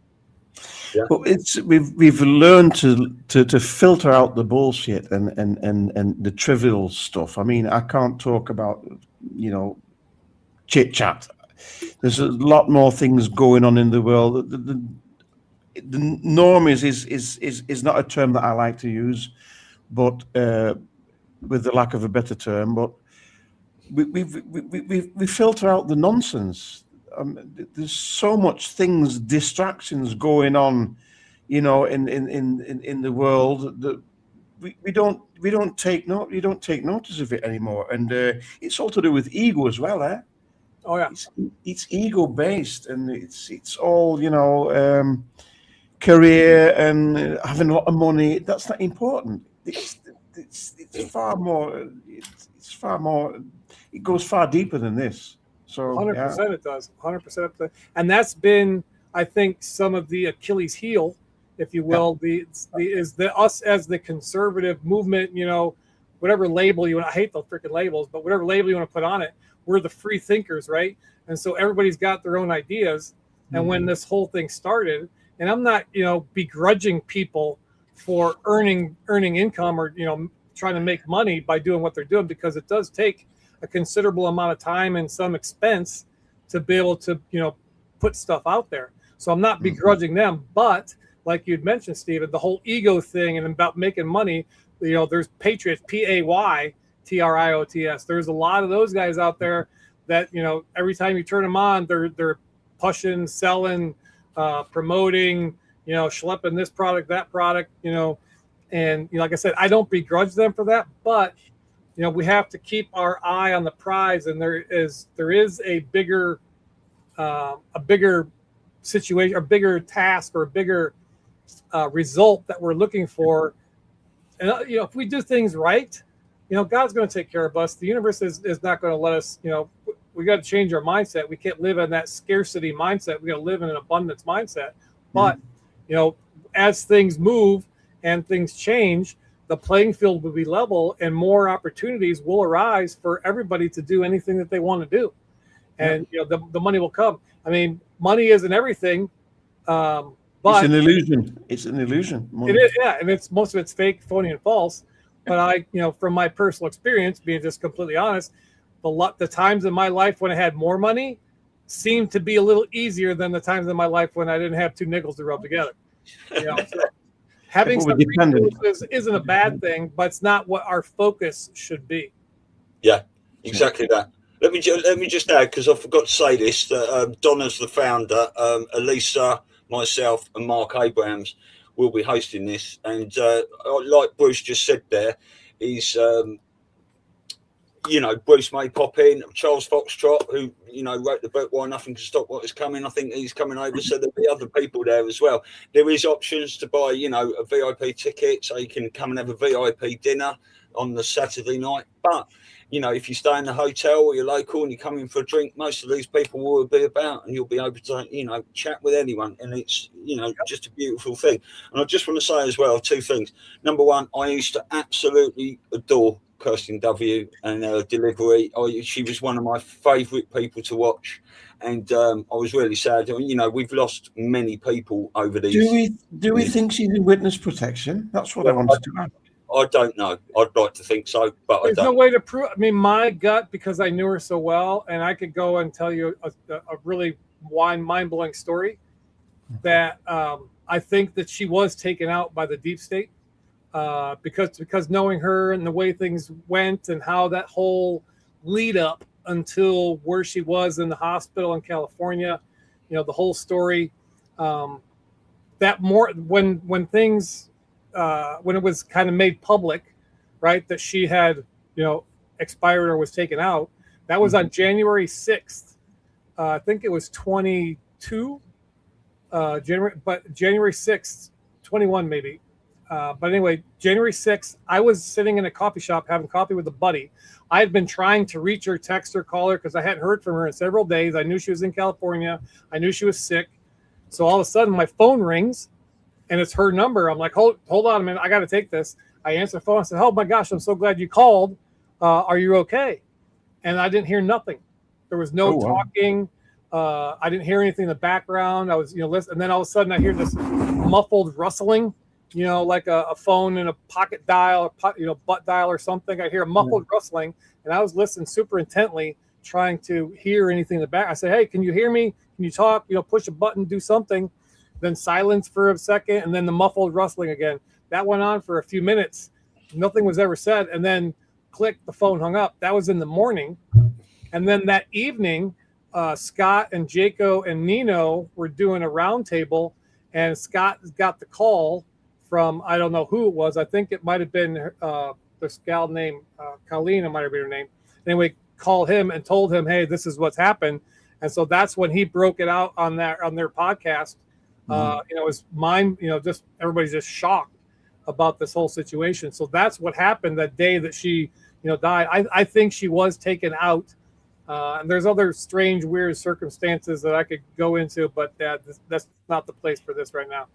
Yeah. Well, we've learned to filter out the bullshit and the trivial stuff. I mean, I can't talk about chit chat. There's a lot more things going on in the world. The norm is not a term that I like to use. But with the lack of a better term, but we filter out the nonsense. There's so much distractions going on, in the world that we don't take notice of it anymore, and it's all to do with ego as well, eh? Oh yeah, it's ego based, and it's all career and having a lot of money. That's not important. It's far more. It goes far deeper than this. So 100% it does. 100%. And that's been, I think, some of the Achilles heel, if you will, us as the conservative movement, you know, whatever label you want. I hate those freaking labels, but whatever label you want to put on it, we're the free thinkers, right? And so everybody's got their own ideas. And when this whole thing started, and I'm not, you know, begrudging people for earning income or, you know, trying to make money by doing what they're doing, because it does take a considerable amount of time and some expense to be able to, you know, put stuff out there. So I'm not begrudging them, but like you'd mentioned, Stephen, the whole ego thing and about making money, you know, there's Patriots, Paytriots. There's a lot of those guys out there that, you know, every time you turn them on, they're pushing, selling, promoting, you know, schlepping this product, that product, you know, and you know, like I said, I don't begrudge them for that, but you know, we have to keep our eye on the prize, and there is a bigger situation, a bigger task, or a bigger result that we're looking for. And you know, if we do things right, you know, God's going to take care of us. The universe is not going to let us. You know, we got to change our mindset. We can't live in that scarcity mindset. We got to live in an abundance mindset. But you know, as things move and things change, the playing field will be level, and more opportunities will arise for everybody to do anything that they want to do. And you know, the money will come. I mean, money isn't everything, but it's an illusion. It's an illusion. It is, yeah, and it's most of it's fake, phony, and false. But you know, from my personal experience, being just completely honest, the times in my life when I had more money seemed to be a little easier than the times in my life when I didn't have two nickels to rub together. You know, so having some resources isn't a bad thing, but it's not what our focus should be. Yeah, exactly that. Let me just add, because I forgot to say this, that Donna's the founder. Elisa, myself, and Mark Abrahams will be hosting this. And like Bruce just said there, he's, you know, Bruce may pop in. Charles Foxtrot, who, you know, wrote the book Why Nothing Can Stop What Is Coming, I think he's coming over. So there'll be other people there as well. There is options to buy, you know, a VIP ticket, so you can come and have a VIP dinner on the Saturday night. But you know, if you stay in the hotel or you're local and you come in for a drink, most of these people will be about, and you'll be able to, you know, chat with anyone. And it's, you know, just a beautiful thing. And I just want to say as well, two things. Number one, I used to absolutely adore Kirsten W. and her delivery. She was one of my favourite people to watch. And I was really sad. You know, we've lost many people over these. Do we think she's in witness protection? That's what I wanted to ask. I don't know. I'd like to think so, but there's no way to prove. I mean, my gut, because I knew her so well, and I could go and tell you a really mind-blowing story, that I think that she was taken out by the deep state, because knowing her and the way things went and how that whole lead up until where she was in the hospital in California, you know, the whole story, that more when things. When it was kind of made public, right, that she had, you know, expired or was taken out, that was on January 6th. I think it was 22, January 6th, 21 maybe. But anyway, January 6th, I was sitting in a coffee shop having coffee with a buddy. I had been trying to reach her, text her, call her, because I hadn't heard from her in several days. I knew she was in California. I knew she was sick. So all of a sudden, my phone rings. And it's her number. I'm like, hold on a minute. I got to take this. I answer the phone. I said, oh my gosh, I'm so glad you called. Are you okay? And I didn't hear nothing. There was no talking. I didn't hear anything in the background. I was, you know, listening. And then all of a sudden I hear this muffled rustling, you know, like a phone in a pocket dial, you know, butt dial or something. I hear a muffled rustling, and I was listening super intently, trying to hear anything in the back. I said, hey, can you hear me? Can you talk? You know, push a button, do something. Then silence for a second, and then the muffled rustling again. That went on for a few minutes. Nothing was ever said, and then click, the phone hung up. That was in the morning. And then that evening, Scott and Jaco and Nino were doing a roundtable, and Scott got the call from, I don't know who it was. I think it might have been this gal named Colleen, might have been her name. Anyway, called him and told him, hey, this is what's happened. And so that's when he broke it out on their podcast. You know, it was you know, just everybody's just shocked about this whole situation. So that's what happened that day that she, you know, died. I think she was taken out And there's other strange, weird circumstances that I could go into, but that's not the place for this right now.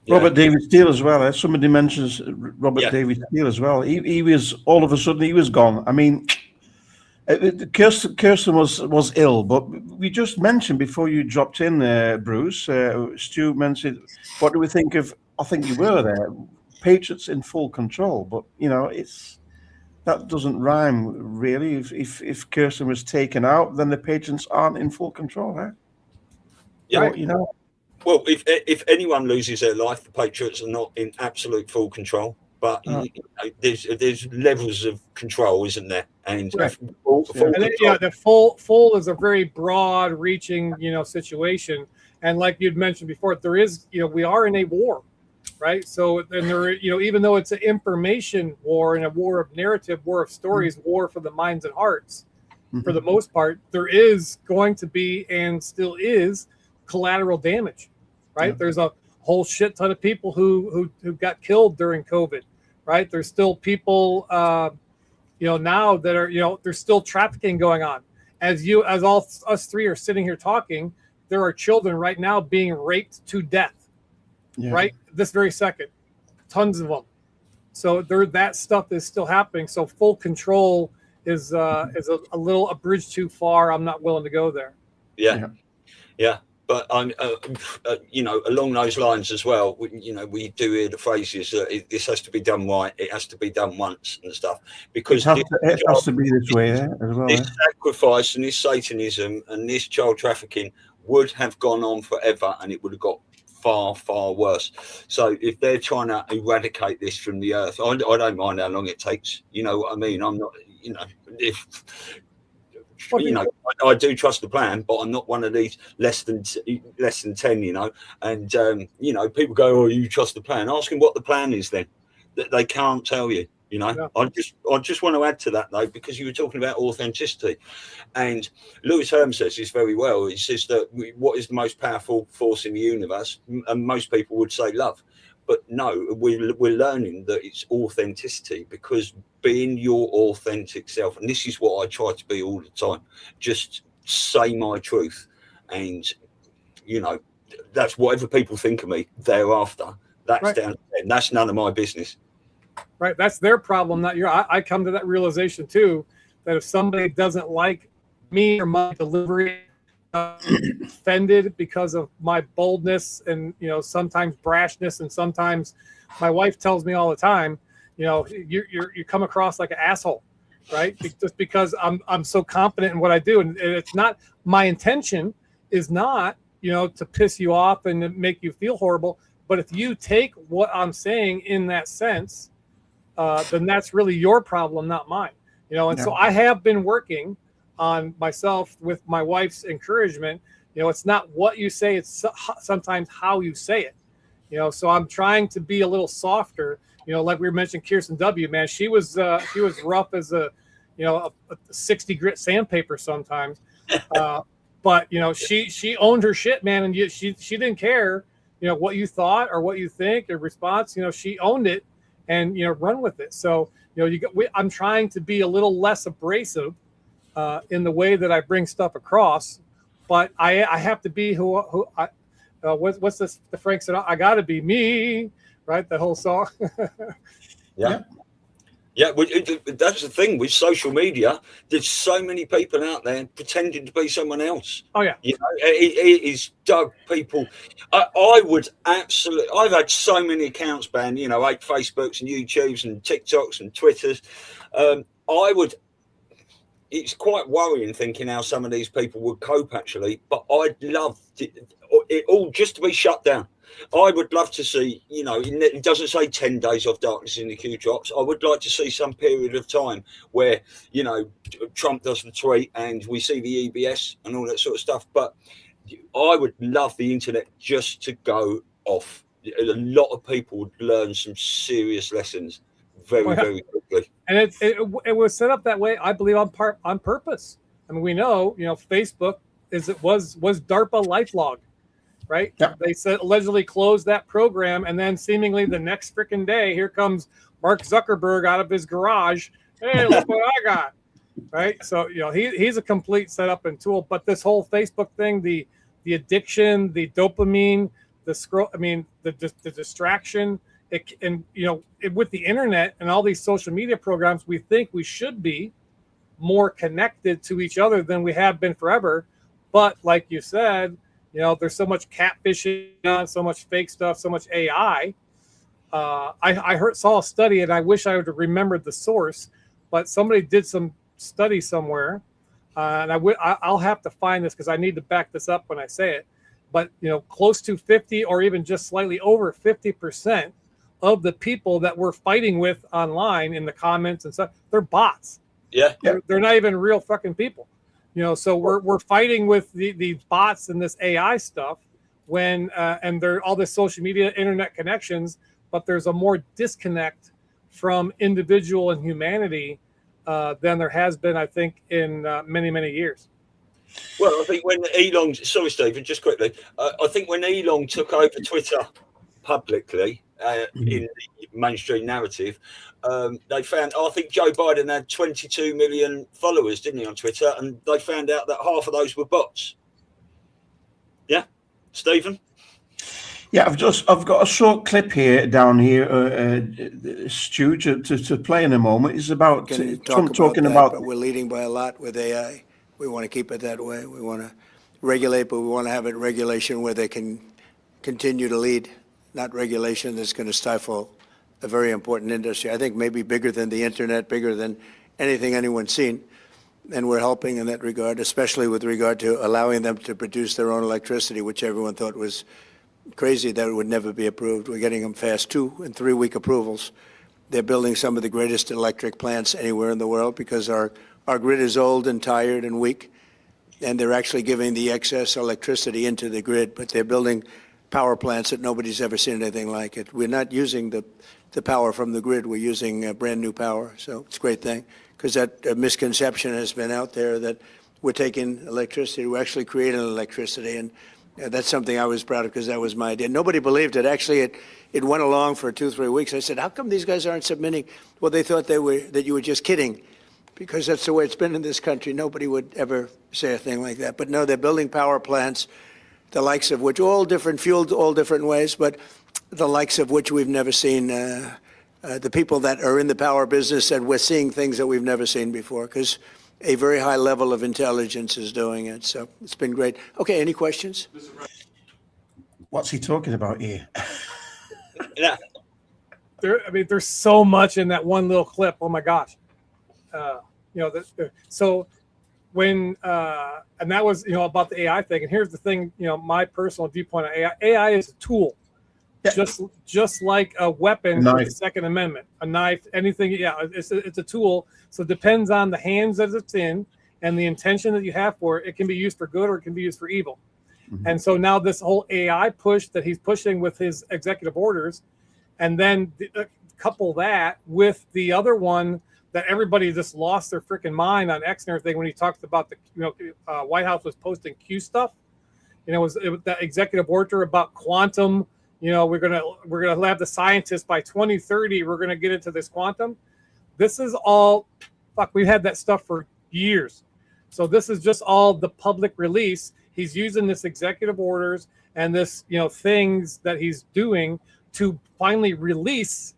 Robert David Steele as well. Somebody mentions Robert David Steele as well. He was, all of a sudden, he was gone. I mean, Kirsten was ill, but we just mentioned before you dropped in there, Bruce, Stu mentioned, what do we think of, I think you were there, Patriots in full control, but, you know, that doesn't rhyme, really. If Kirsten was taken out, then the Patriots aren't in full control, huh? Yeah. Right. You know? Well, if anyone loses their life, the Patriots are not in absolute full control. But you know, there's levels of control, isn't there? And the full is a very broad-reaching, you know, situation. And like you'd mentioned before, there is, you know, we are in a war, right? So, and there, you know, even though it's an information war and a war of narrative, war of stories, war for the minds and hearts, for the most part, there is going to be and still is collateral damage, right? There's a whole shit ton of people who got killed during COVID, right? There's still people, you know, now that are, you know, there's still trafficking going on. As all us three are sitting here talking, there are children right now being raped to death, right? This very second, tons of them. So that stuff is still happening. So full control is a little a bridge too far. I'm not willing to go there. Yeah. But I'm, you know, along those lines as well. You know, we do hear the phrases that this has to be done right. It has to be done once and stuff. Because it has to be this way as well. This sacrifice and this Satanism and this child trafficking would have gone on forever, and it would have got far, far worse. So if they're trying to eradicate this from the earth, I don't mind how long it takes. You know what I mean? I'm not, you know, you know, I do trust the plan, but I'm not one of these less than 10, you know. And you know, people go, "Oh, you trust the plan?" Ask them what the plan is. Then that they can't tell you. You know, I just want to add to that though, because you were talking about authenticity, and Lewis Herm says this very well. He says that what is the most powerful force in the universe, and most people would say love. But no, we're learning that it's authenticity, because being your authentic self, and this is what I try to be all the time, just say my truth. And, you know, that's whatever people think of me thereafter. That's down to them. That's none of my business. Right. That's their problem, not your. I come to that realization, too, that if somebody doesn't like me or my delivery, offended because of my boldness and, you know, sometimes brashness, and sometimes my wife tells me all the time, you know, you come across like an asshole, right? Just because I'm so confident in what I do, and it's not, my intention is not, you know, to piss you off and to make you feel horrible, but if you take what I'm saying in that sense, then that's really your problem, not mine, you know. And so I have been working on myself with my wife's encouragement. You know, it's not what you say, it's sometimes how you say it, you know. So I'm trying to be a little softer, you know, like we mentioned Kirsten W, man, she was rough as a 60 grit sandpaper sometimes, but you know, she owned her shit, man, and she didn't care, you know, what you thought or what you think or response. You know, she owned it and, you know, run with it. So, you know, I'm trying to be a little less abrasive in the way that I bring stuff across, but I have to be what's this? The Frank said, I got to be me, right? The whole song. Yeah, that's the thing with social media. There's so many people out there pretending to be someone else. Oh yeah, you know, it is dug people. I would absolutely. I've had so many accounts banned. You know, 8 Facebooks and YouTubes and TikToks and Twitters. It's quite worrying thinking how some of these people would cope, actually. But I'd love it all just to be shut down. I would love to see, you know, it doesn't say 10 days of darkness in the Q drops. I would like to see some period of time where, you know, Trump does the tweet and we see the EBS and all that sort of stuff. But I would love the internet just to go off. A lot of people would learn some serious lessons very quickly. And it was set up that way, I believe, on purpose. I mean, we know, you know, Facebook was DARPA LifeLog, right? Yep. They said allegedly closed that program, and then seemingly the next freaking day, here comes Mark Zuckerberg out of his garage. Hey, look what I got. right? So he's a complete setup and tool. But this whole Facebook thing, the addiction, the dopamine, the scroll, I mean, the distraction, with the internet and all these social media programs, we think we should be more connected to each other than we have been forever. But like you said, there's so much catfishing on, so much fake stuff, so much AI. I saw a study, and I wish I would have remembered the source, but somebody did some study somewhere, and I'll have to find this because I need to back this up when I say it. But close to 50 or even just slightly over 50% of the people that we're fighting with online in the comments and stuff, they're bots. Yeah, they're not even real fucking people. So we're fighting with these bots and this AI stuff when and they're all this social media, internet connections, but there's a more disconnect from individual and humanity than there has been, I think, in many, many years. Well, I think when Elon, sorry, Stephen, just quickly, I think when Elon took over Twitter publicly in the mainstream narrative, they found, I think Joe Biden had 22 million followers, didn't he, on Twitter? And they found out that half of those were bots. Yeah, Stephen? Yeah, I've got a short clip here down here, Stu, to play in a moment. It's about Trump talking about. But we're leading by a lot with AI. We want to keep it that way. We want to regulate, but we want to have it regulation where they can continue to lead, not regulation that's going to stifle a very important industry. I think maybe bigger than the internet, bigger than anything anyone's seen. And we're helping in that regard, especially with regard to allowing them to produce their own electricity, which everyone thought was crazy that it would never be approved. We're getting them fast 2- and 3-week approvals. They're building some of the greatest electric plants anywhere in the world because our grid is old and tired and weak, and they're actually giving the excess electricity into the grid, but they're building power plants that nobody's ever seen anything like it. We're not using the power from the grid. We're using brand new power, so it's a great thing because that misconception has been out there that we're taking electricity. We're actually creating electricity, and that's something I was proud of because that was my idea. Nobody believed it. Actually, it went along for 2-3 weeks. I said, how come these guys aren't submitting? Well, they thought that you were just kidding because that's the way it's been in this country. Nobody would ever say a thing like that. But no, they're building power plants, the likes of which, all different, fueled all different ways, but the likes of which we've never seen. The people that are in the power business said we're seeing things that we've never seen before because a very high level of intelligence is doing it. So it's been great. Okay, any questions? What's he talking about here? Yeah. There's so much in that one little clip. Oh my gosh. So when and that was about the AI thing. And here's the thing, my personal viewpoint on AI. AI is a tool, just like a weapon for the Second Amendment, a knife, anything. Yeah, it's a tool. So it depends on the hands that it's in and the intention that you have for it. It can be used for good or it can be used for evil. Mm-hmm. And so now this whole AI push that he's pushing with his executive orders, and then couple that with the other one that everybody just lost their freaking mind on X and everything when he talked about the White House was posting Q stuff. It was that executive order about quantum. We're gonna have the scientists by 2030. We're gonna get into this quantum. This is all we've had that stuff for years. So this is just all the public release. He's using this executive orders and this things that he's doing to finally release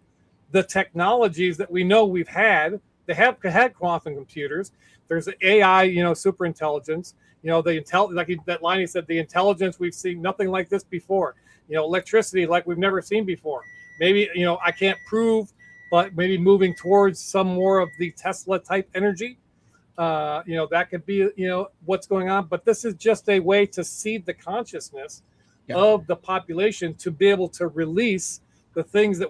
the technologies that we know we've had. They have had quantum computers. There's AI, super intelligence. That line he said, the intelligence we've seen nothing like this before. Electricity like we've never seen before. Maybe I can't prove, but maybe moving towards some more of the Tesla type energy. That could be what's going on. But this is just a way to seed the consciousness of the population to be able to release the things that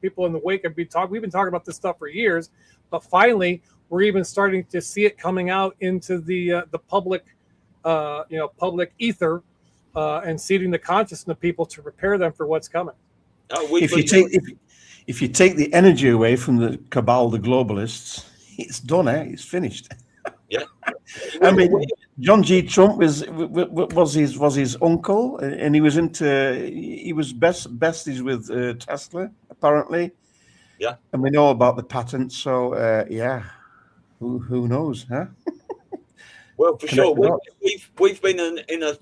people in the wake have been talking. We've been talking about this stuff for years, but finally we're even starting to see it coming out into the public, public ether, and seeding the consciousness of people to prepare them for what's coming. If you take the energy away from the cabal, the globalists, it's done. It's finished. Yeah. I mean, John G. Trump was his uncle, and he was besties with Tesla apparently. Yeah. And we know about the patents. So yeah. Who knows, huh? Well, for sure, we've been in a.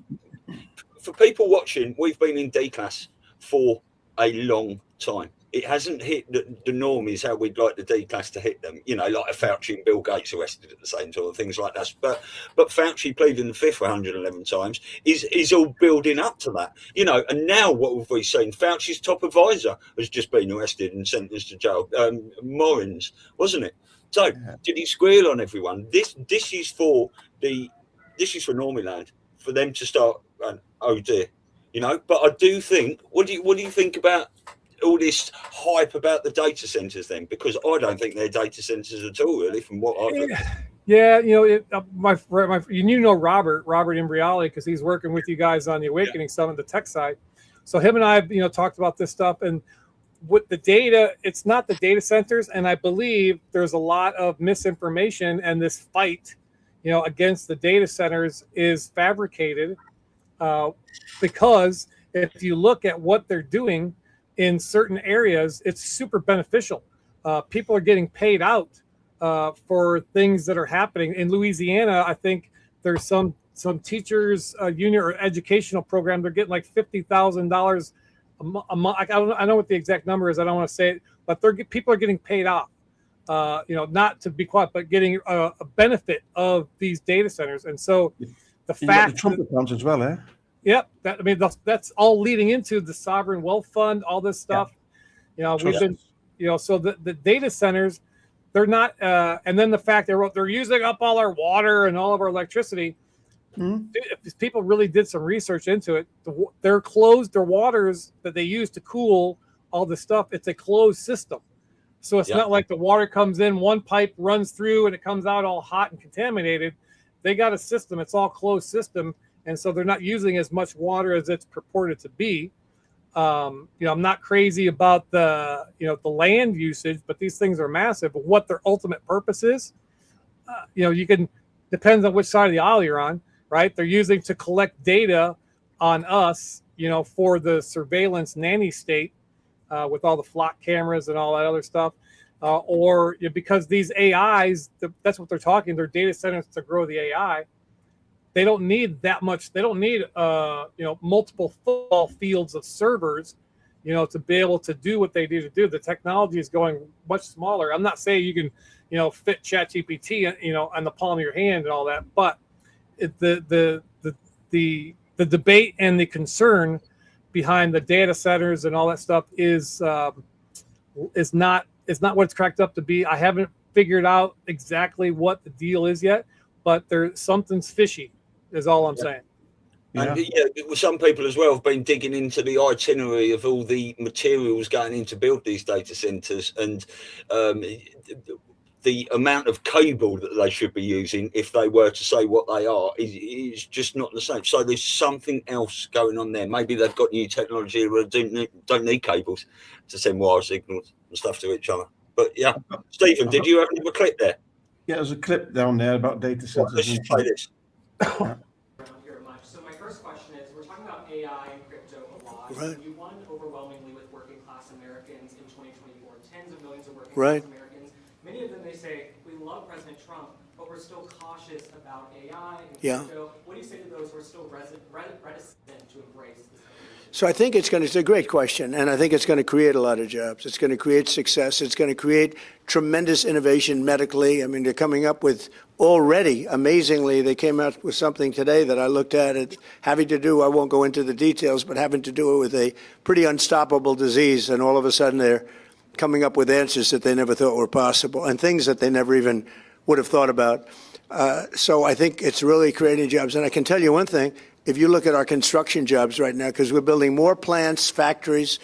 For people watching, we've been in D class for a long time. It hasn't hit the norm is how we'd like the D class to hit them. You know, like a Fauci and Bill Gates arrested at the same time, things like that. But Fauci pleading the fifth 111 times is all building up to that. You know, and now what have we seen? Fauci's top advisor has just been arrested and sentenced to jail. Morins, wasn't it? So did he squeal on everyone? This is for Normie Land, for them to start. Oh dear, you know. But I do think. What do you think about all this hype about the data centers then? Because I don't think they're data centers at all, really, from what I've looked at. Yeah, you know, you know Robert Imbriali, because he's working with you guys on the Awakening Summit, the tech side. So him and I have, you know, talked about this stuff, and with the data, it's not the data centers, and I believe there's a lot of misinformation, and this fight, you know, against the data centers is fabricated, because if you look at what they're doing in certain areas, it's super beneficial. People are getting paid out for things that are happening in Louisiana. I think there's some teachers union or educational program. They're getting like $50,000 a month. I know what the exact number is. I don't want to say it, but people are getting paid off. You know, not to be quiet, but getting a benefit of these data centers. And so the fact the Trump accounts as well, eh? Yep. That's all leading into the sovereign wealth fund, all this stuff. You know, we've been, you know, so the data centers, they're not, and then the fact they're using up all our water and all of our electricity. If people really did some research into it, their waters that they use to cool all this stuff, it's a closed system. So it's not like the water comes in, one pipe runs through and it comes out all hot and contaminated. They got a system, it's all closed system. And so they're not using as much water as it's purported to be. You know, I'm not crazy about the land usage, but these things are massive. But what their ultimate purpose is, you know, depends on which side of the aisle you're on, right? They're using to collect data on us, you know, for the surveillance nanny state with all the flock cameras and all that other stuff. Or because these AIs, that's what they're talking, they're data centers to grow the AI. They don't need that much. They don't need, you know, multiple football fields of servers, you know, to be able to do what they need to do. The technology is going much smaller. I'm not saying you can, you know, fit ChatGPT, you know, on the palm of your hand and all that, but the debate and the concern behind the data centers and all that stuff is not what it's cracked up to be. I haven't figured out exactly what the deal is yet, but something's fishy. Is all I'm saying. And some people as well have been digging into the itinerary of all the materials going in to build these data centers, and the amount of cable that they should be using if they were to say what they are is just not the same. So there's something else going on there. Maybe they've got new technology where they don't need cables to send wire signals and stuff to each other. But yeah, Stephen, did you have a clip there? Yeah, there's a clip down there about data centers. Let's just play this. So my first question is, we're talking about AI and crypto a lot. Right. You won overwhelmingly with working class Americans in 2024, tens of millions of working Right. class Americans. Many of them, they say, we love President Trump, but we're still cautious about AI and crypto. What do you say to those who are still reticent to embrace this? So I think it's a great question, and I think it's going to create a lot of jobs. It's going to create success. It's going to create tremendous innovation medically. I mean, they're coming up with already, amazingly, they came out with something today that I looked at it having to do, I won't go into the details, but having to do it with a pretty unstoppable disease, and all of a sudden they're coming up with answers that they never thought were possible and things that they never even would have thought about. So I think it's really creating jobs. And I can tell you one thing, if you look at our construction jobs right now, because we're building more plants, factories,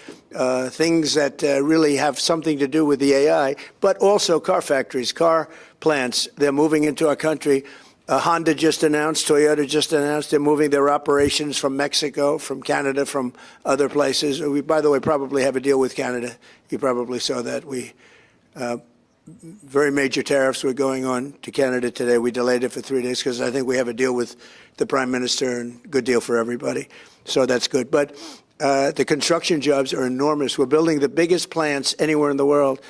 things that really have something to do with the AI, but also car factories, car plants, they're moving into our country. Honda just announced, Toyota just announced they're moving their operations from Mexico, from Canada, from other places. We, by the way, probably have a deal with Canada. You probably saw that. Very major tariffs were going on to Canada today. We delayed it for 3 days because I think we have a deal with the Prime Minister, and good deal for everybody. So that's good. But the construction jobs are enormous. We're building the biggest plants anywhere in the world.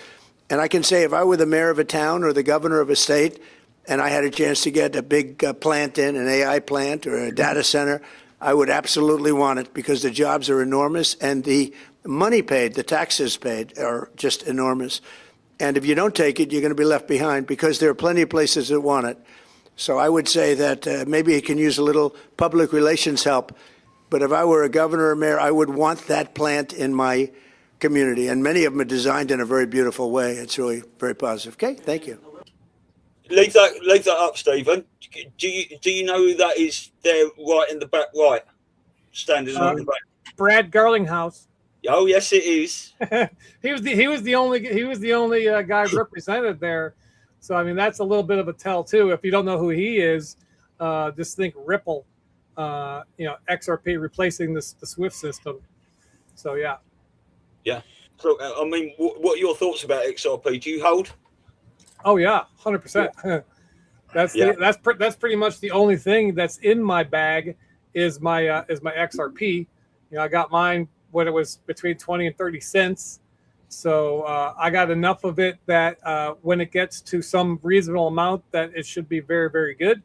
And I can say if I were the mayor of a town or the governor of a state, and I had a chance to get a big plant in, an AI plant or a data center, I would absolutely want it because the jobs are enormous and the money paid, the taxes paid are just enormous. And if you don't take it, you're going to be left behind because there are plenty of places that want it. So I would say that maybe it can use a little public relations help. But if I were a governor or mayor, I would want that plant in my community. And many of them are designed in a very beautiful way. It's really very positive. Okay, thank you. Leave that up, Stephen. Do you know who that is there right in the back right? Standing on the back. Brad Garlinghouse. Oh yes, it is. he was the only guy represented there. So I mean that's a little bit of a tell too. If you don't know who he is, just think Ripple. XRP replacing the SWIFT system. So yeah. Yeah. So I mean, what are your thoughts about XRP? Do you hold? Oh yeah, 100%. That's pretty much the only thing that's in my bag is my XRP. I got mine when it was between 20 and 30 cents. So I got enough of it that when it gets to some reasonable amount, that it should be very, very good.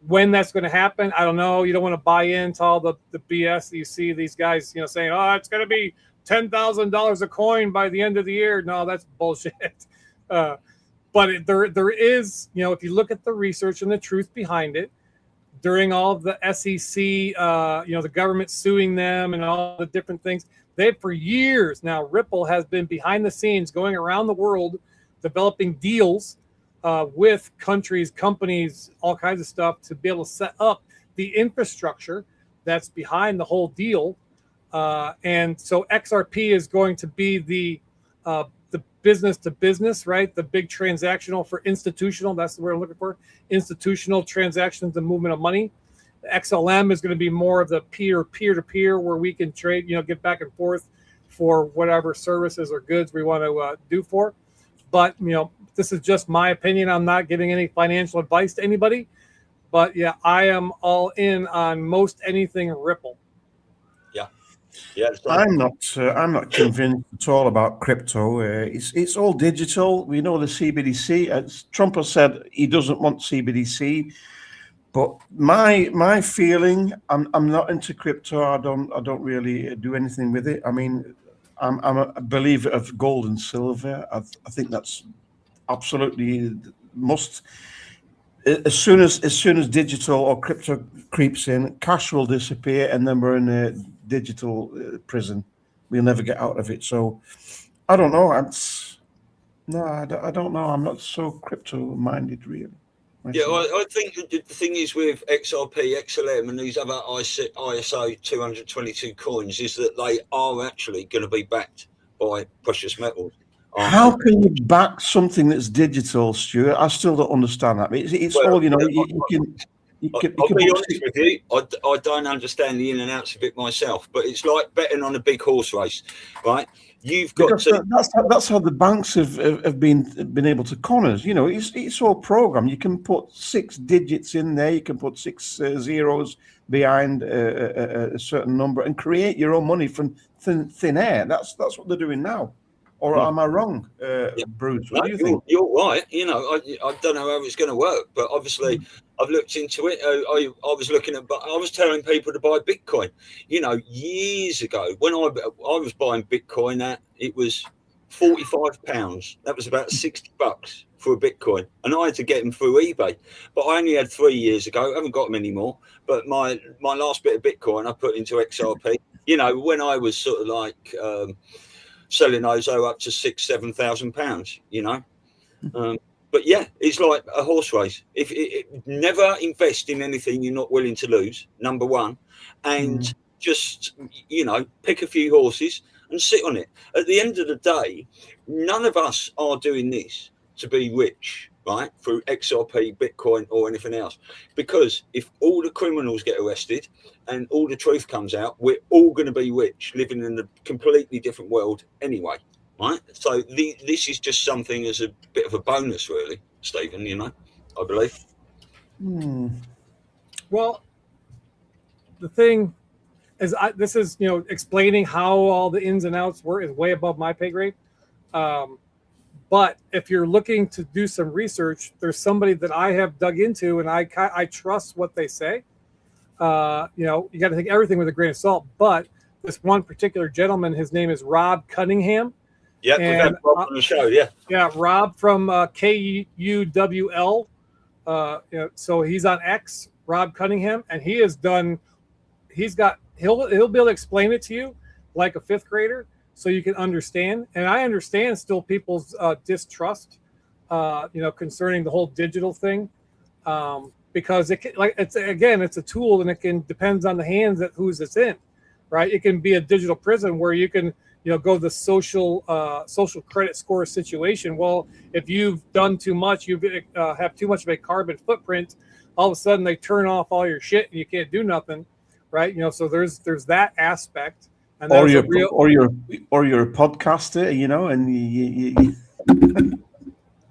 When that's going to happen, I don't know. You don't want to buy into all the BS that you see these guys, saying, "Oh, it's going to be $10,000 a coin by the end of the year." No, that's bullshit. But there is, if you look at the research and the truth behind it, during all of the SEC, the government suing them and all the different things, for years now, Ripple has been behind the scenes going around the world developing deals with countries, companies, all kinds of stuff to be able to set up the infrastructure that's behind the whole deal. And so XRP is going to be the business to business, right? The big transactional for institutional. That's the word I'm looking for. Institutional transactions and movement of money. The XLM is going to be more of the peer-to-peer where we can trade, get back and forth for whatever services or goods we want to do for. But, this is just my opinion. I'm not giving any financial advice to anybody. But yeah, I am all in on most anything Ripple. Yeah, I'm not convinced at all about crypto. It's all digital. We know the CBDC. As Trump has said, he doesn't want CBDC. But my feeling, I'm not into crypto. I don't really do anything with it. I mean, I'm a believer of gold and silver. I think that's absolutely must. As soon as digital or crypto creeps in, cash will disappear, and then we're in a digital prison. We'll never get out of it. So I don't know. I don't know. I'm not so crypto-minded, really. Yeah, I think the thing is with XRP, XLM, and these other ISO 222 coins is that they are actually going to be backed by precious metals. How can you back something that's digital, Stuart? I still don't understand that. It's all, you can. I'll be honest with you, I don't understand the in and outs of it myself, but it's like betting on a big horse race, right? You've got to. That's how the banks have been able to con us. It's all programmed. You can put 6 digits in there. You can put 6 zeros behind a certain number and create your own money from thin air. That's what they're doing now. Or am I wrong, Bruce? What do you think? You're right. I don't know how it's going to work, but obviously I've looked into it. I was telling people to buy Bitcoin. Years ago when I was buying Bitcoin, it was £45. That was about $60 for a Bitcoin, and I had to get them through eBay. But I only had 3 years ago. I haven't got them anymore. But my last bit of Bitcoin I put into XRP. When I was sort of like. Selling those up to £6,000-7,000, but yeah, it's like a horse race. If never invest in anything you're not willing to lose, number one, and just pick a few horses and sit on it. At the end of the day, none of us are doing this to be rich, right? Through XRP, Bitcoin, or anything else. Because if all the criminals get arrested and all the truth comes out, we're all going to be rich, living in a completely different world anyway, right? So this is just something as a bit of a bonus, really, Stephen, I believe. Well, the thing is, this is, explaining how all the ins and outs were is way above my pay grade. But if you're looking to do some research, there's somebody that I have dug into, and I trust what they say. You know, you got to take everything with a grain of salt. But this one particular gentleman, his name is Rob Cunningham. Yeah, we've had Rob on the show. Yeah, yeah, Rob from KUWL. You know, so he's on X, Rob Cunningham, and he has done. He'll be able to explain it to you like a fifth grader, so you can understand. And I understand still people's distrust, you know, concerning the whole digital thing, because it's a tool, and it depends on the hands that who's it's in, right? It can be a digital prison where you can, you know, go the social credit score situation. Well, if you've done too much, you have too much of a carbon footprint, all of a sudden they turn off all your shit and you can't do nothing, right? You know, so there's that aspect. And or you're a podcaster, you know, and you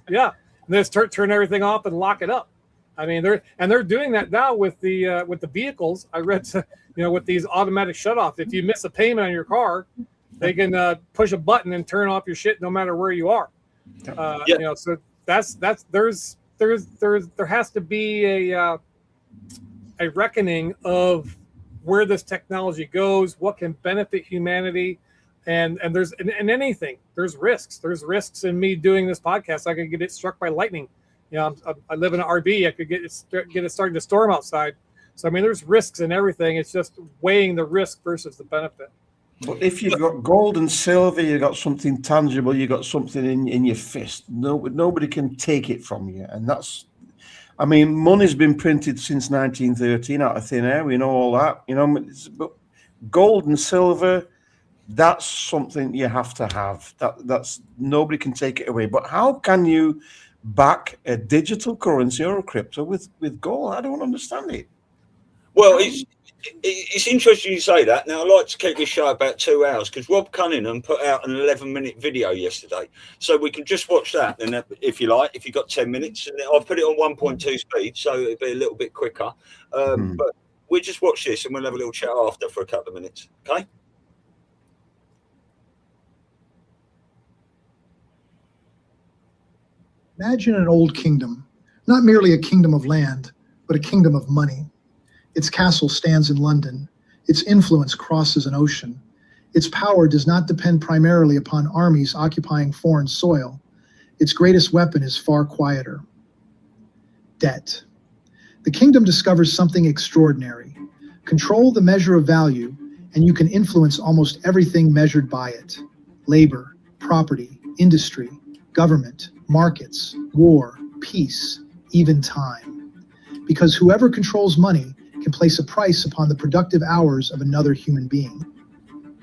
yeah, and just turn everything off and lock it up. I mean, they're doing that now with the vehicles. I read, you know, with these automatic shutoffs. If you miss a payment on your car, they can push a button and turn off your shit no matter where you are. You know, so there has to be a reckoning of where this technology goes, what can benefit humanity, and there's in anything there's risks. There's risks in me doing this podcast. I could get it struck by lightning. You know, I live in an RV. I could get it starting to storm outside. So I mean, there's risks in everything. It's just weighing the risk versus the benefit. But if you've got gold and silver, you've got something tangible, you've got something in your fist. Nobody can take it from you. And that's, I mean, money's been printed since 1913 out of thin air. We know all that, you know. But gold and silver, that's something you have to have. That's nobody can take it away. But how can you back a digital currency or a crypto with gold? I don't understand it. Well, it's interesting you say that. Now, I like to keep this show about 2 hours because Rob Cunningham put out an 11-minute video yesterday. So we can just watch that, and if you like, if you've got 10 minutes. And I've put it on 1.2 speed, so it'll be a little bit quicker. But we'll just watch this, and we'll have a little chat after for a couple of minutes, okay? Imagine an old kingdom, not merely a kingdom of land, but a kingdom of money. Its castle stands in London. Its influence crosses an ocean. Its power does not depend primarily upon armies occupying foreign soil. Its greatest weapon is far quieter: debt. The kingdom discovers something extraordinary. Control the measure of value, and you can influence almost everything measured by it: labor, property, industry, government, markets, war, peace, even time. Because whoever controls money can place a price upon the productive hours of another human being.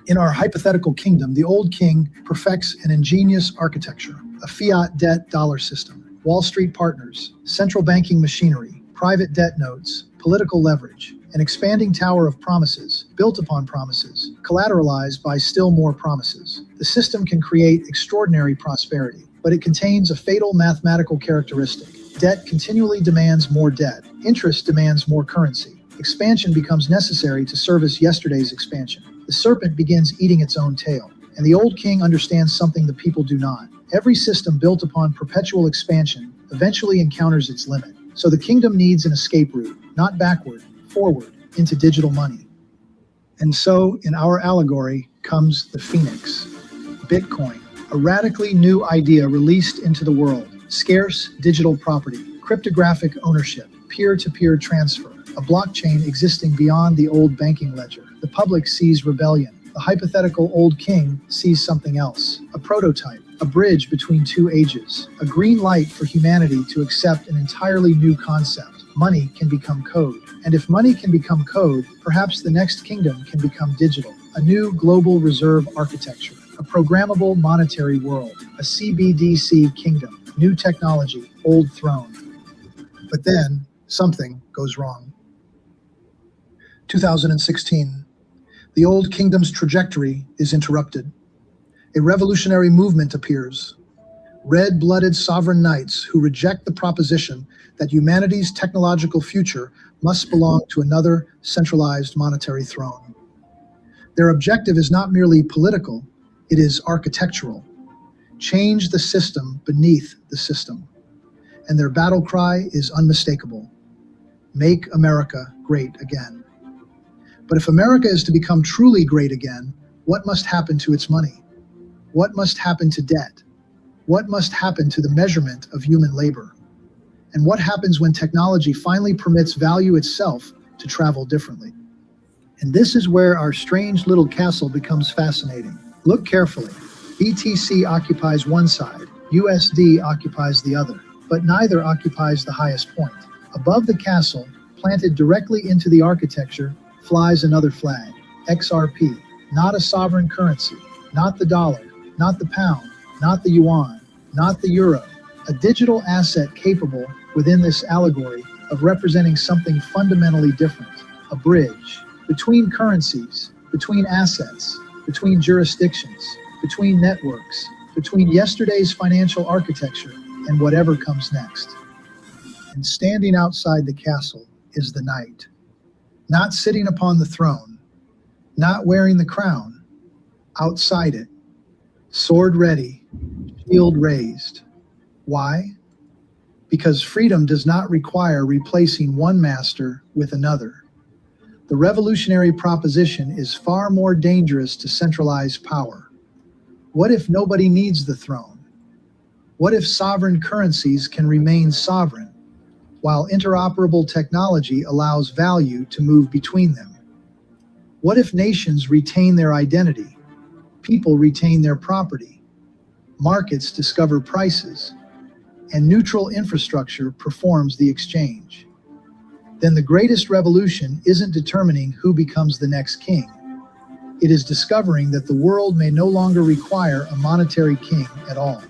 In our hypothetical kingdom, the old king perfects an ingenious architecture: a fiat debt dollar system, Wall Street partners, central banking machinery, private debt notes, political leverage, an expanding tower of promises, built upon promises, collateralized by still more promises. The system can create extraordinary prosperity, but it contains a fatal mathematical characteristic. Debt continually demands more debt. Interest demands more currency. Expansion becomes necessary to service yesterday's expansion. The serpent begins eating its own tail, and the old king understands something the people do not. Every system built upon perpetual expansion eventually encounters its limit. So the kingdom needs an escape route, not backward, forward, into digital money. And so, in our allegory, comes the Phoenix, Bitcoin, a radically new idea released into the world: scarce digital property, cryptographic ownership, peer-to-peer transfer, a blockchain existing beyond the old banking ledger. The public sees rebellion. The hypothetical old king sees something else: a prototype, a bridge between two ages, a green light for humanity to accept an entirely new concept. Money can become code. And if money can become code, perhaps the next kingdom can become digital: a new global reserve architecture, a programmable monetary world, a CBDC kingdom, new technology, old throne. But then something goes wrong. 2016. The old kingdom's trajectory is interrupted. A revolutionary movement appears. Red-blooded sovereign knights who reject the proposition that humanity's technological future must belong to another centralized monetary throne. Their objective is not merely political, it is architectural. change the system beneath the system. And their battle cry is unmistakable. Make America great again. But if America is to become truly great again, what must happen to its money? What must happen to debt? What must happen to the measurement of human labor? And what happens when technology finally permits value itself to travel differently? And this is where our strange little castle becomes fascinating. Look carefully. BTC occupies one side, USD occupies the other, but neither occupies the highest point. Above the castle, planted directly into the architecture, flies another flag, XRP, not a sovereign currency, not the dollar, not the pound, not the yuan, not the euro, a digital asset capable, within this allegory, of representing something fundamentally different, a bridge between currencies, between assets, between jurisdictions, between networks, between yesterday's financial architecture and whatever comes next. And standing outside the castle is the knight, not sitting upon the throne, not wearing the crown, outside it, sword ready, shield raised. Why? Because freedom does not require replacing one master with another. The revolutionary proposition is far more dangerous to centralized power. What if nobody needs the throne? What if sovereign currencies can remain sovereign, while interoperable technology allows value to move between them? What if nations retain their identity, people retain their property, markets discover prices, and neutral infrastructure performs the exchange? Then the greatest revolution isn't determining who becomes the next king. It is discovering that the world may no longer require a monetary king at all.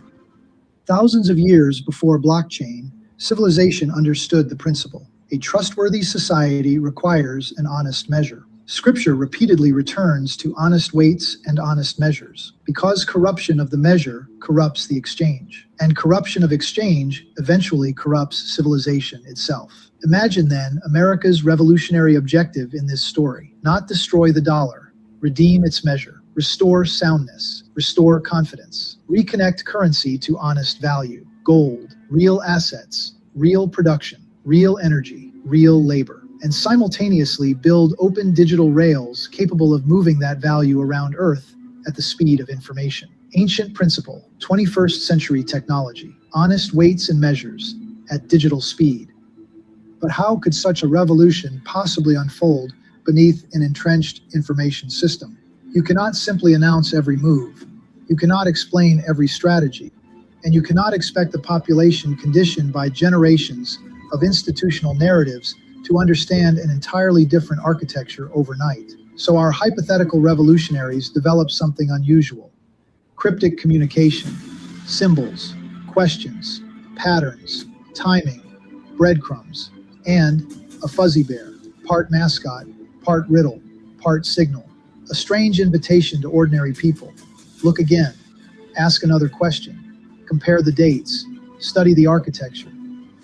Thousands of years before blockchain, civilization understood the principle. A trustworthy society requires an honest measure. Scripture repeatedly returns to honest weights and honest measures, because corruption of the measure corrupts the exchange, and corruption of exchange eventually corrupts civilization itself. Imagine then America's revolutionary objective in this story: not destroy the dollar, redeem its measure, restore soundness, restore confidence, reconnect currency to honest value, gold, real assets, real production, real energy, real labor, and simultaneously build open digital rails capable of moving that value around Earth at the speed of information. Ancient principle, 21st century technology, honest weights and measures at digital speed. But how could such a revolution possibly unfold beneath an entrenched information system? You cannot simply announce every move. You cannot explain every strategy. And you cannot expect a population conditioned by generations of institutional narratives to understand an entirely different architecture overnight. So our hypothetical revolutionaries developed something unusual: cryptic communication, symbols, questions, patterns, timing, breadcrumbs, and a fuzzy bear, part mascot, part riddle, part signal, a strange invitation to ordinary people. Look again, ask another question, compare the dates, study the architecture,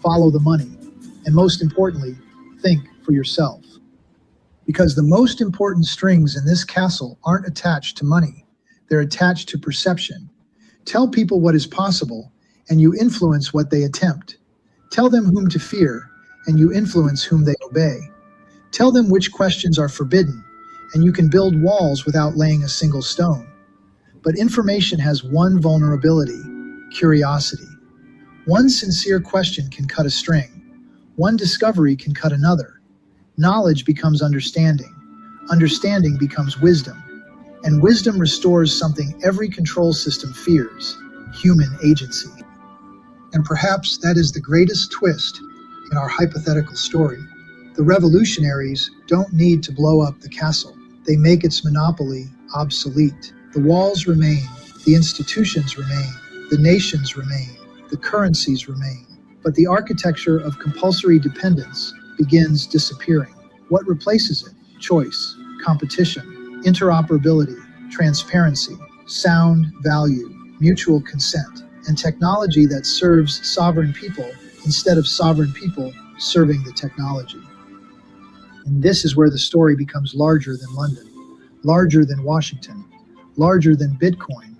follow the money, and most importantly, think for yourself. Because the most important strings in this castle aren't attached to money, they're attached to perception. Tell people what is possible, and you influence what they attempt. Tell them whom to fear, and you influence whom they obey. Tell them which questions are forbidden, and you can build walls without laying a single stone. But information has one vulnerability: curiosity. One sincere question can cut a string. One discovery can cut another. Knowledge becomes understanding. Understanding becomes wisdom. And wisdom restores something every control system fears: human agency. And perhaps that is the greatest twist in our hypothetical story. The revolutionaries don't need to blow up the castle. They make its monopoly obsolete. The walls remain, the institutions remain, the nations remain, the currencies remain. But the architecture of compulsory dependence begins disappearing. What replaces it? Choice, competition, interoperability, transparency, sound value, mutual consent, and technology that serves sovereign people instead of sovereign people serving the technology. And this is where the story becomes larger than London, larger than Washington, larger than Bitcoin,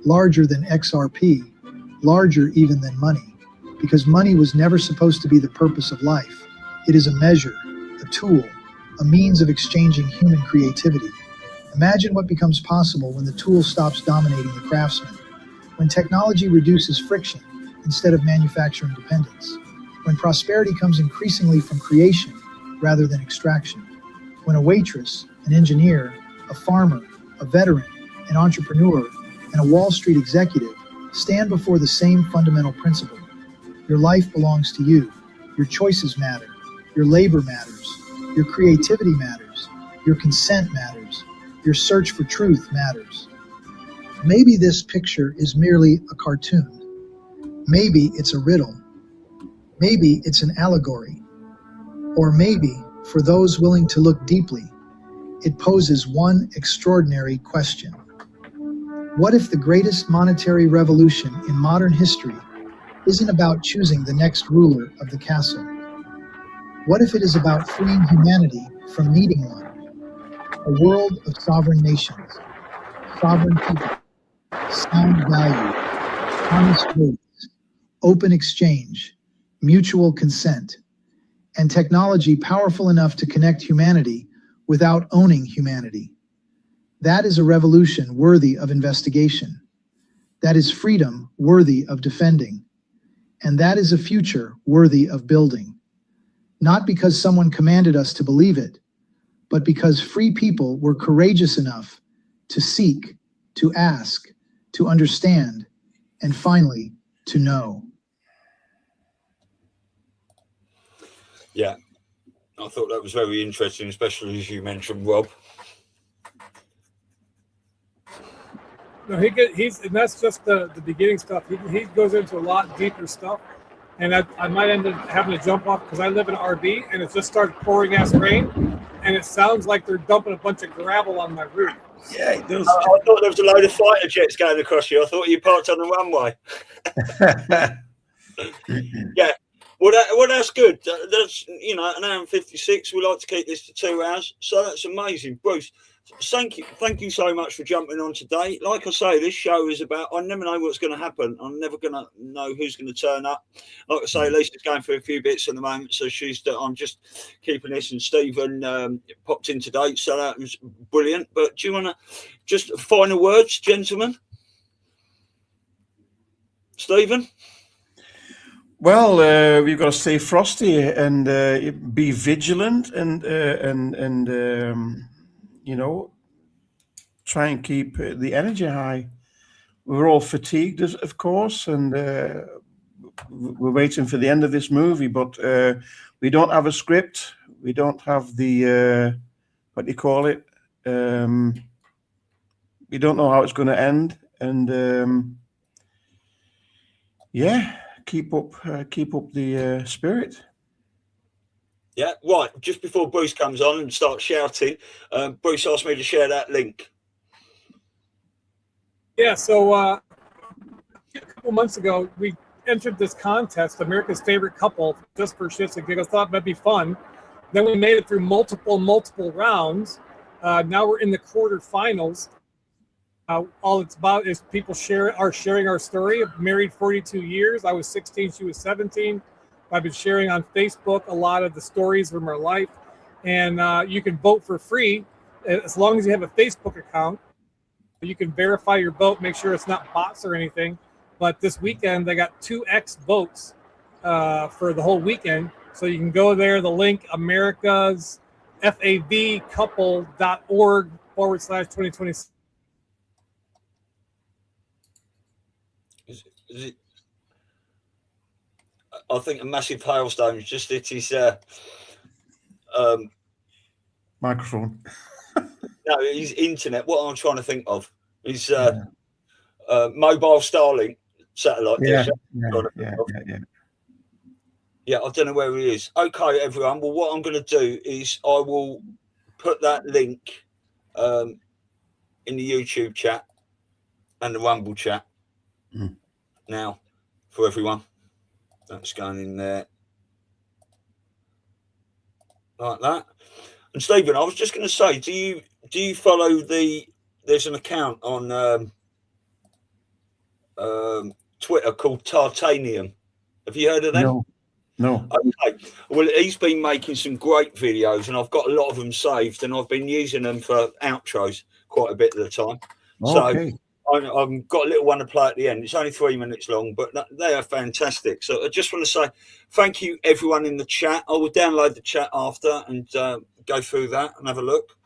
larger than XRP, larger even than money, because money was never supposed to be the purpose of life. It is a measure, a tool, a means of exchanging human creativity. Imagine what becomes possible when the tool stops dominating the craftsman, when technology reduces friction instead of manufacturing dependence, when prosperity comes increasingly from creation rather than extraction, when a waitress, an engineer, a farmer, a veteran, an entrepreneur, and a Wall Street executive stand before the same fundamental principle. Your life belongs to you. Your choices matter. Your labor matters. Your creativity matters. Your consent matters. Your search for truth matters. Maybe this picture is merely a cartoon. Maybe it's a riddle. Maybe it's an allegory. Or maybe, for those willing to look deeply, it poses one extraordinary question. What if the greatest monetary revolution in modern history isn't about choosing the next ruler of the castle? What if it is about freeing humanity from needing one? A world of sovereign nations, sovereign people, sound value, honest rates, open exchange, mutual consent, and technology powerful enough to connect humanity without owning humanity. That is a revolution worthy of investigation. That is freedom worthy of defending. And that is a future worthy of building. Not because someone commanded us to believe it, but because free people were courageous enough to seek, to ask, to understand, and finally, to know. Yeah, I thought that was very interesting, especially as you mentioned, Rob. No, he's and that's just the beginning stuff. He goes into a lot deeper stuff, and I might end up having to jump off because I live in an RV and it just started pouring ass rain, and it sounds like they're dumping a bunch of gravel on my roof. Yeah, it does. I thought there was a load of fighter jets going across you. I thought you parked on the runway. Yeah. Well, that's good. That's, you know, an hour and 56. We like to keep this to 2 hours, so that's amazing, Bruce. Thank you so much for jumping on today. Like I say, this show is about, I never know what's going to happen. I'm never going to know who's going to turn up. Like I say, Lisa's going through a few bits at the moment, so I'm just keeping this, and Stephen popped in today, so that was brilliant. But do you want to just final words, gentlemen? Stephen? Well, we've got to stay frosty and be vigilant and you know, try and keep the energy high. We're all fatigued, of course, and we're waiting for the end of this movie, but we don't have a script. We don't have the, what do you call it? We don't know how it's going to end. And yeah, keep up the spirit. Yeah, right. Just before Bruce comes on and starts shouting, Bruce asked me to share that link. Yeah, so a couple months ago, we entered this contest, America's Favorite Couple, just for shits and giggles. Thought that'd be fun. Then we made it through multiple rounds. Now we're in the quarterfinals. All it's about is people sharing our story. I'm married 42 years. I was 16, she was 17. I've been sharing on Facebook a lot of the stories from our life. And you can vote for free as long as you have a Facebook account. You can verify your vote, make sure it's not bots or anything. But this weekend, they got 2x votes for the whole weekend. So you can go there, the link, americasfavcouple.org/2026. Is it? I think a massive hailstone just hit his microphone. No, his internet. What I'm trying to think of is mobile Starlink satellite dish. Yeah, I don't know where he is. Okay, everyone. Well, what I'm going to do is I will put that link in the YouTube chat and the Rumble chat now for everyone. That's going in there like that. And Stephen, I was just going to say, do you follow there's an account on Twitter called Tartanium. Have you heard of them? No. Okay. Well, he's been making some great videos, and I've got a lot of them saved, and I've been using them for outros quite a bit of the time. Okay. So I've got a little one to play at the end. It's only 3 minutes long, but they are fantastic. So I just want to say thank you, everyone in the chat. I will download the chat after and go through that and have a look.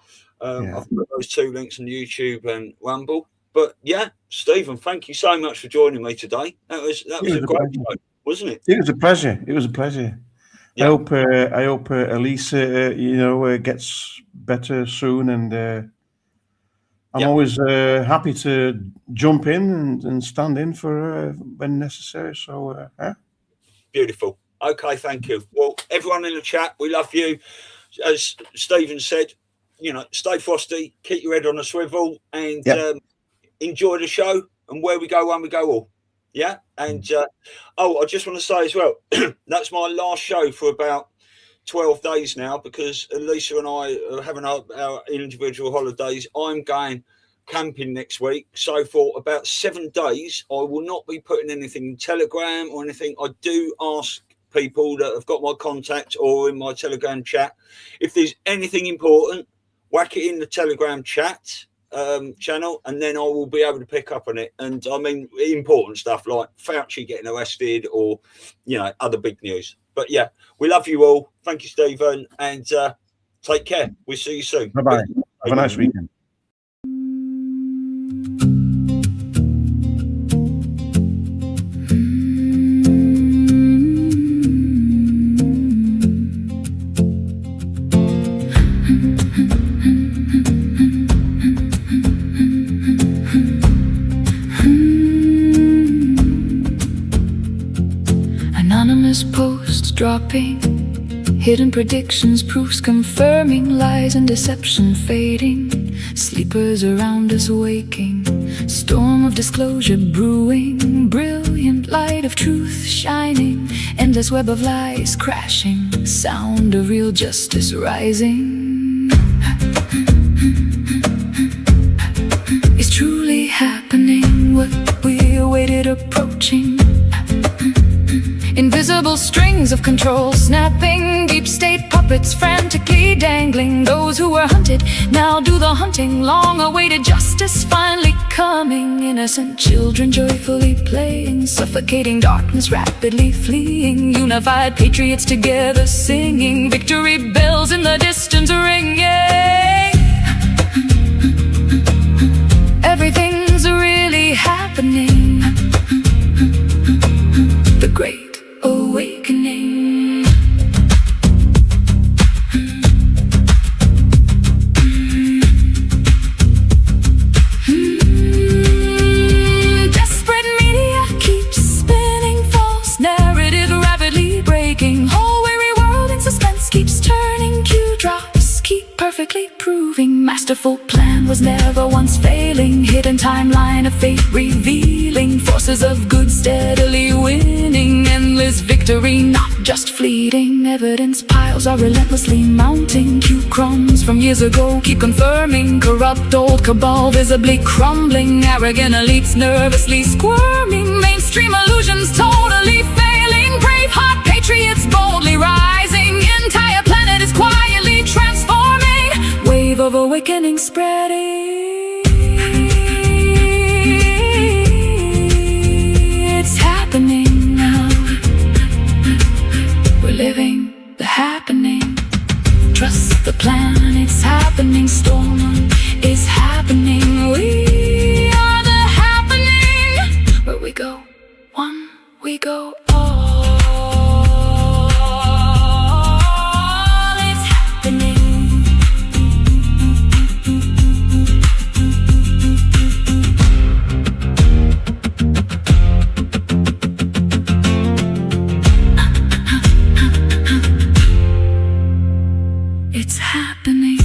I've got those 2 links on YouTube and Rumble. But yeah, Stephen, thank you so much for joining me today. That was a great show, wasn't it? It was a pleasure. It was a pleasure. Yeah. I hope Elisa, gets better soon, and I'm always happy to jump in and stand in for her when necessary. So, Beautiful. Okay, thank you. Well, everyone in the chat, we love you. As Stephen said, stay frosty, keep your head on a swivel, and enjoy the show. And where we go, one we go all. Yeah. And I just want to say as well, that's my last show for about 12 days now, because Elisa and I are having our individual holidays. I'm going camping next week. So for about 7 days, I will not be putting anything in Telegram or anything. I do ask people that have got my contact or in my Telegram chat, if there's anything important, whack it in the Telegram chat channel, and then I will be able to pick up on it. And I mean, important stuff like Fauci getting arrested or, other big news. But yeah, we love you all. Thank you, Stephen, and take care. We'll see you soon. Bye-bye. Have a nice weekend. Anonymous posts dropping, hidden predictions, proofs confirming, lies and deception fading, sleepers around us waking, storm of disclosure brewing, brilliant light of truth shining, endless web of lies crashing, sound of real justice rising. It's truly happening, what we awaited approaching. Invisible strings of control snapping, deep state puppets frantically dangling. Those who were hunted now do the hunting, long-awaited justice finally coming. Innocent children joyfully playing, suffocating darkness rapidly fleeing. Unified patriots together singing, victory bells in the distance ringing. Everything's really happening. The great awakening. Desperate media keeps spinning, false narrative rapidly breaking. Whole weary world in suspense keeps turning. Cue drops keep perfectly proving. Masterful plan was never once failing. Hidden timeline of fate revealing. Forces of good steadily winning. Endless victory, not just fleeting. Evidence piles are relentlessly mounting. Cue crumbs from years ago keep confirming. Corrupt old cabal visibly crumbling. Arrogant elites nervously squirming. Mainstream illusions totally failing. Brave heart patriots boldly rising. Entire planet is quietly transforming. Wave of awakening spreading. It's happening now. We're living the happening. Trust the plan, it's happening. Storm is happening. We are the happening. Where we go, one, we go all. It's happening. It's happening.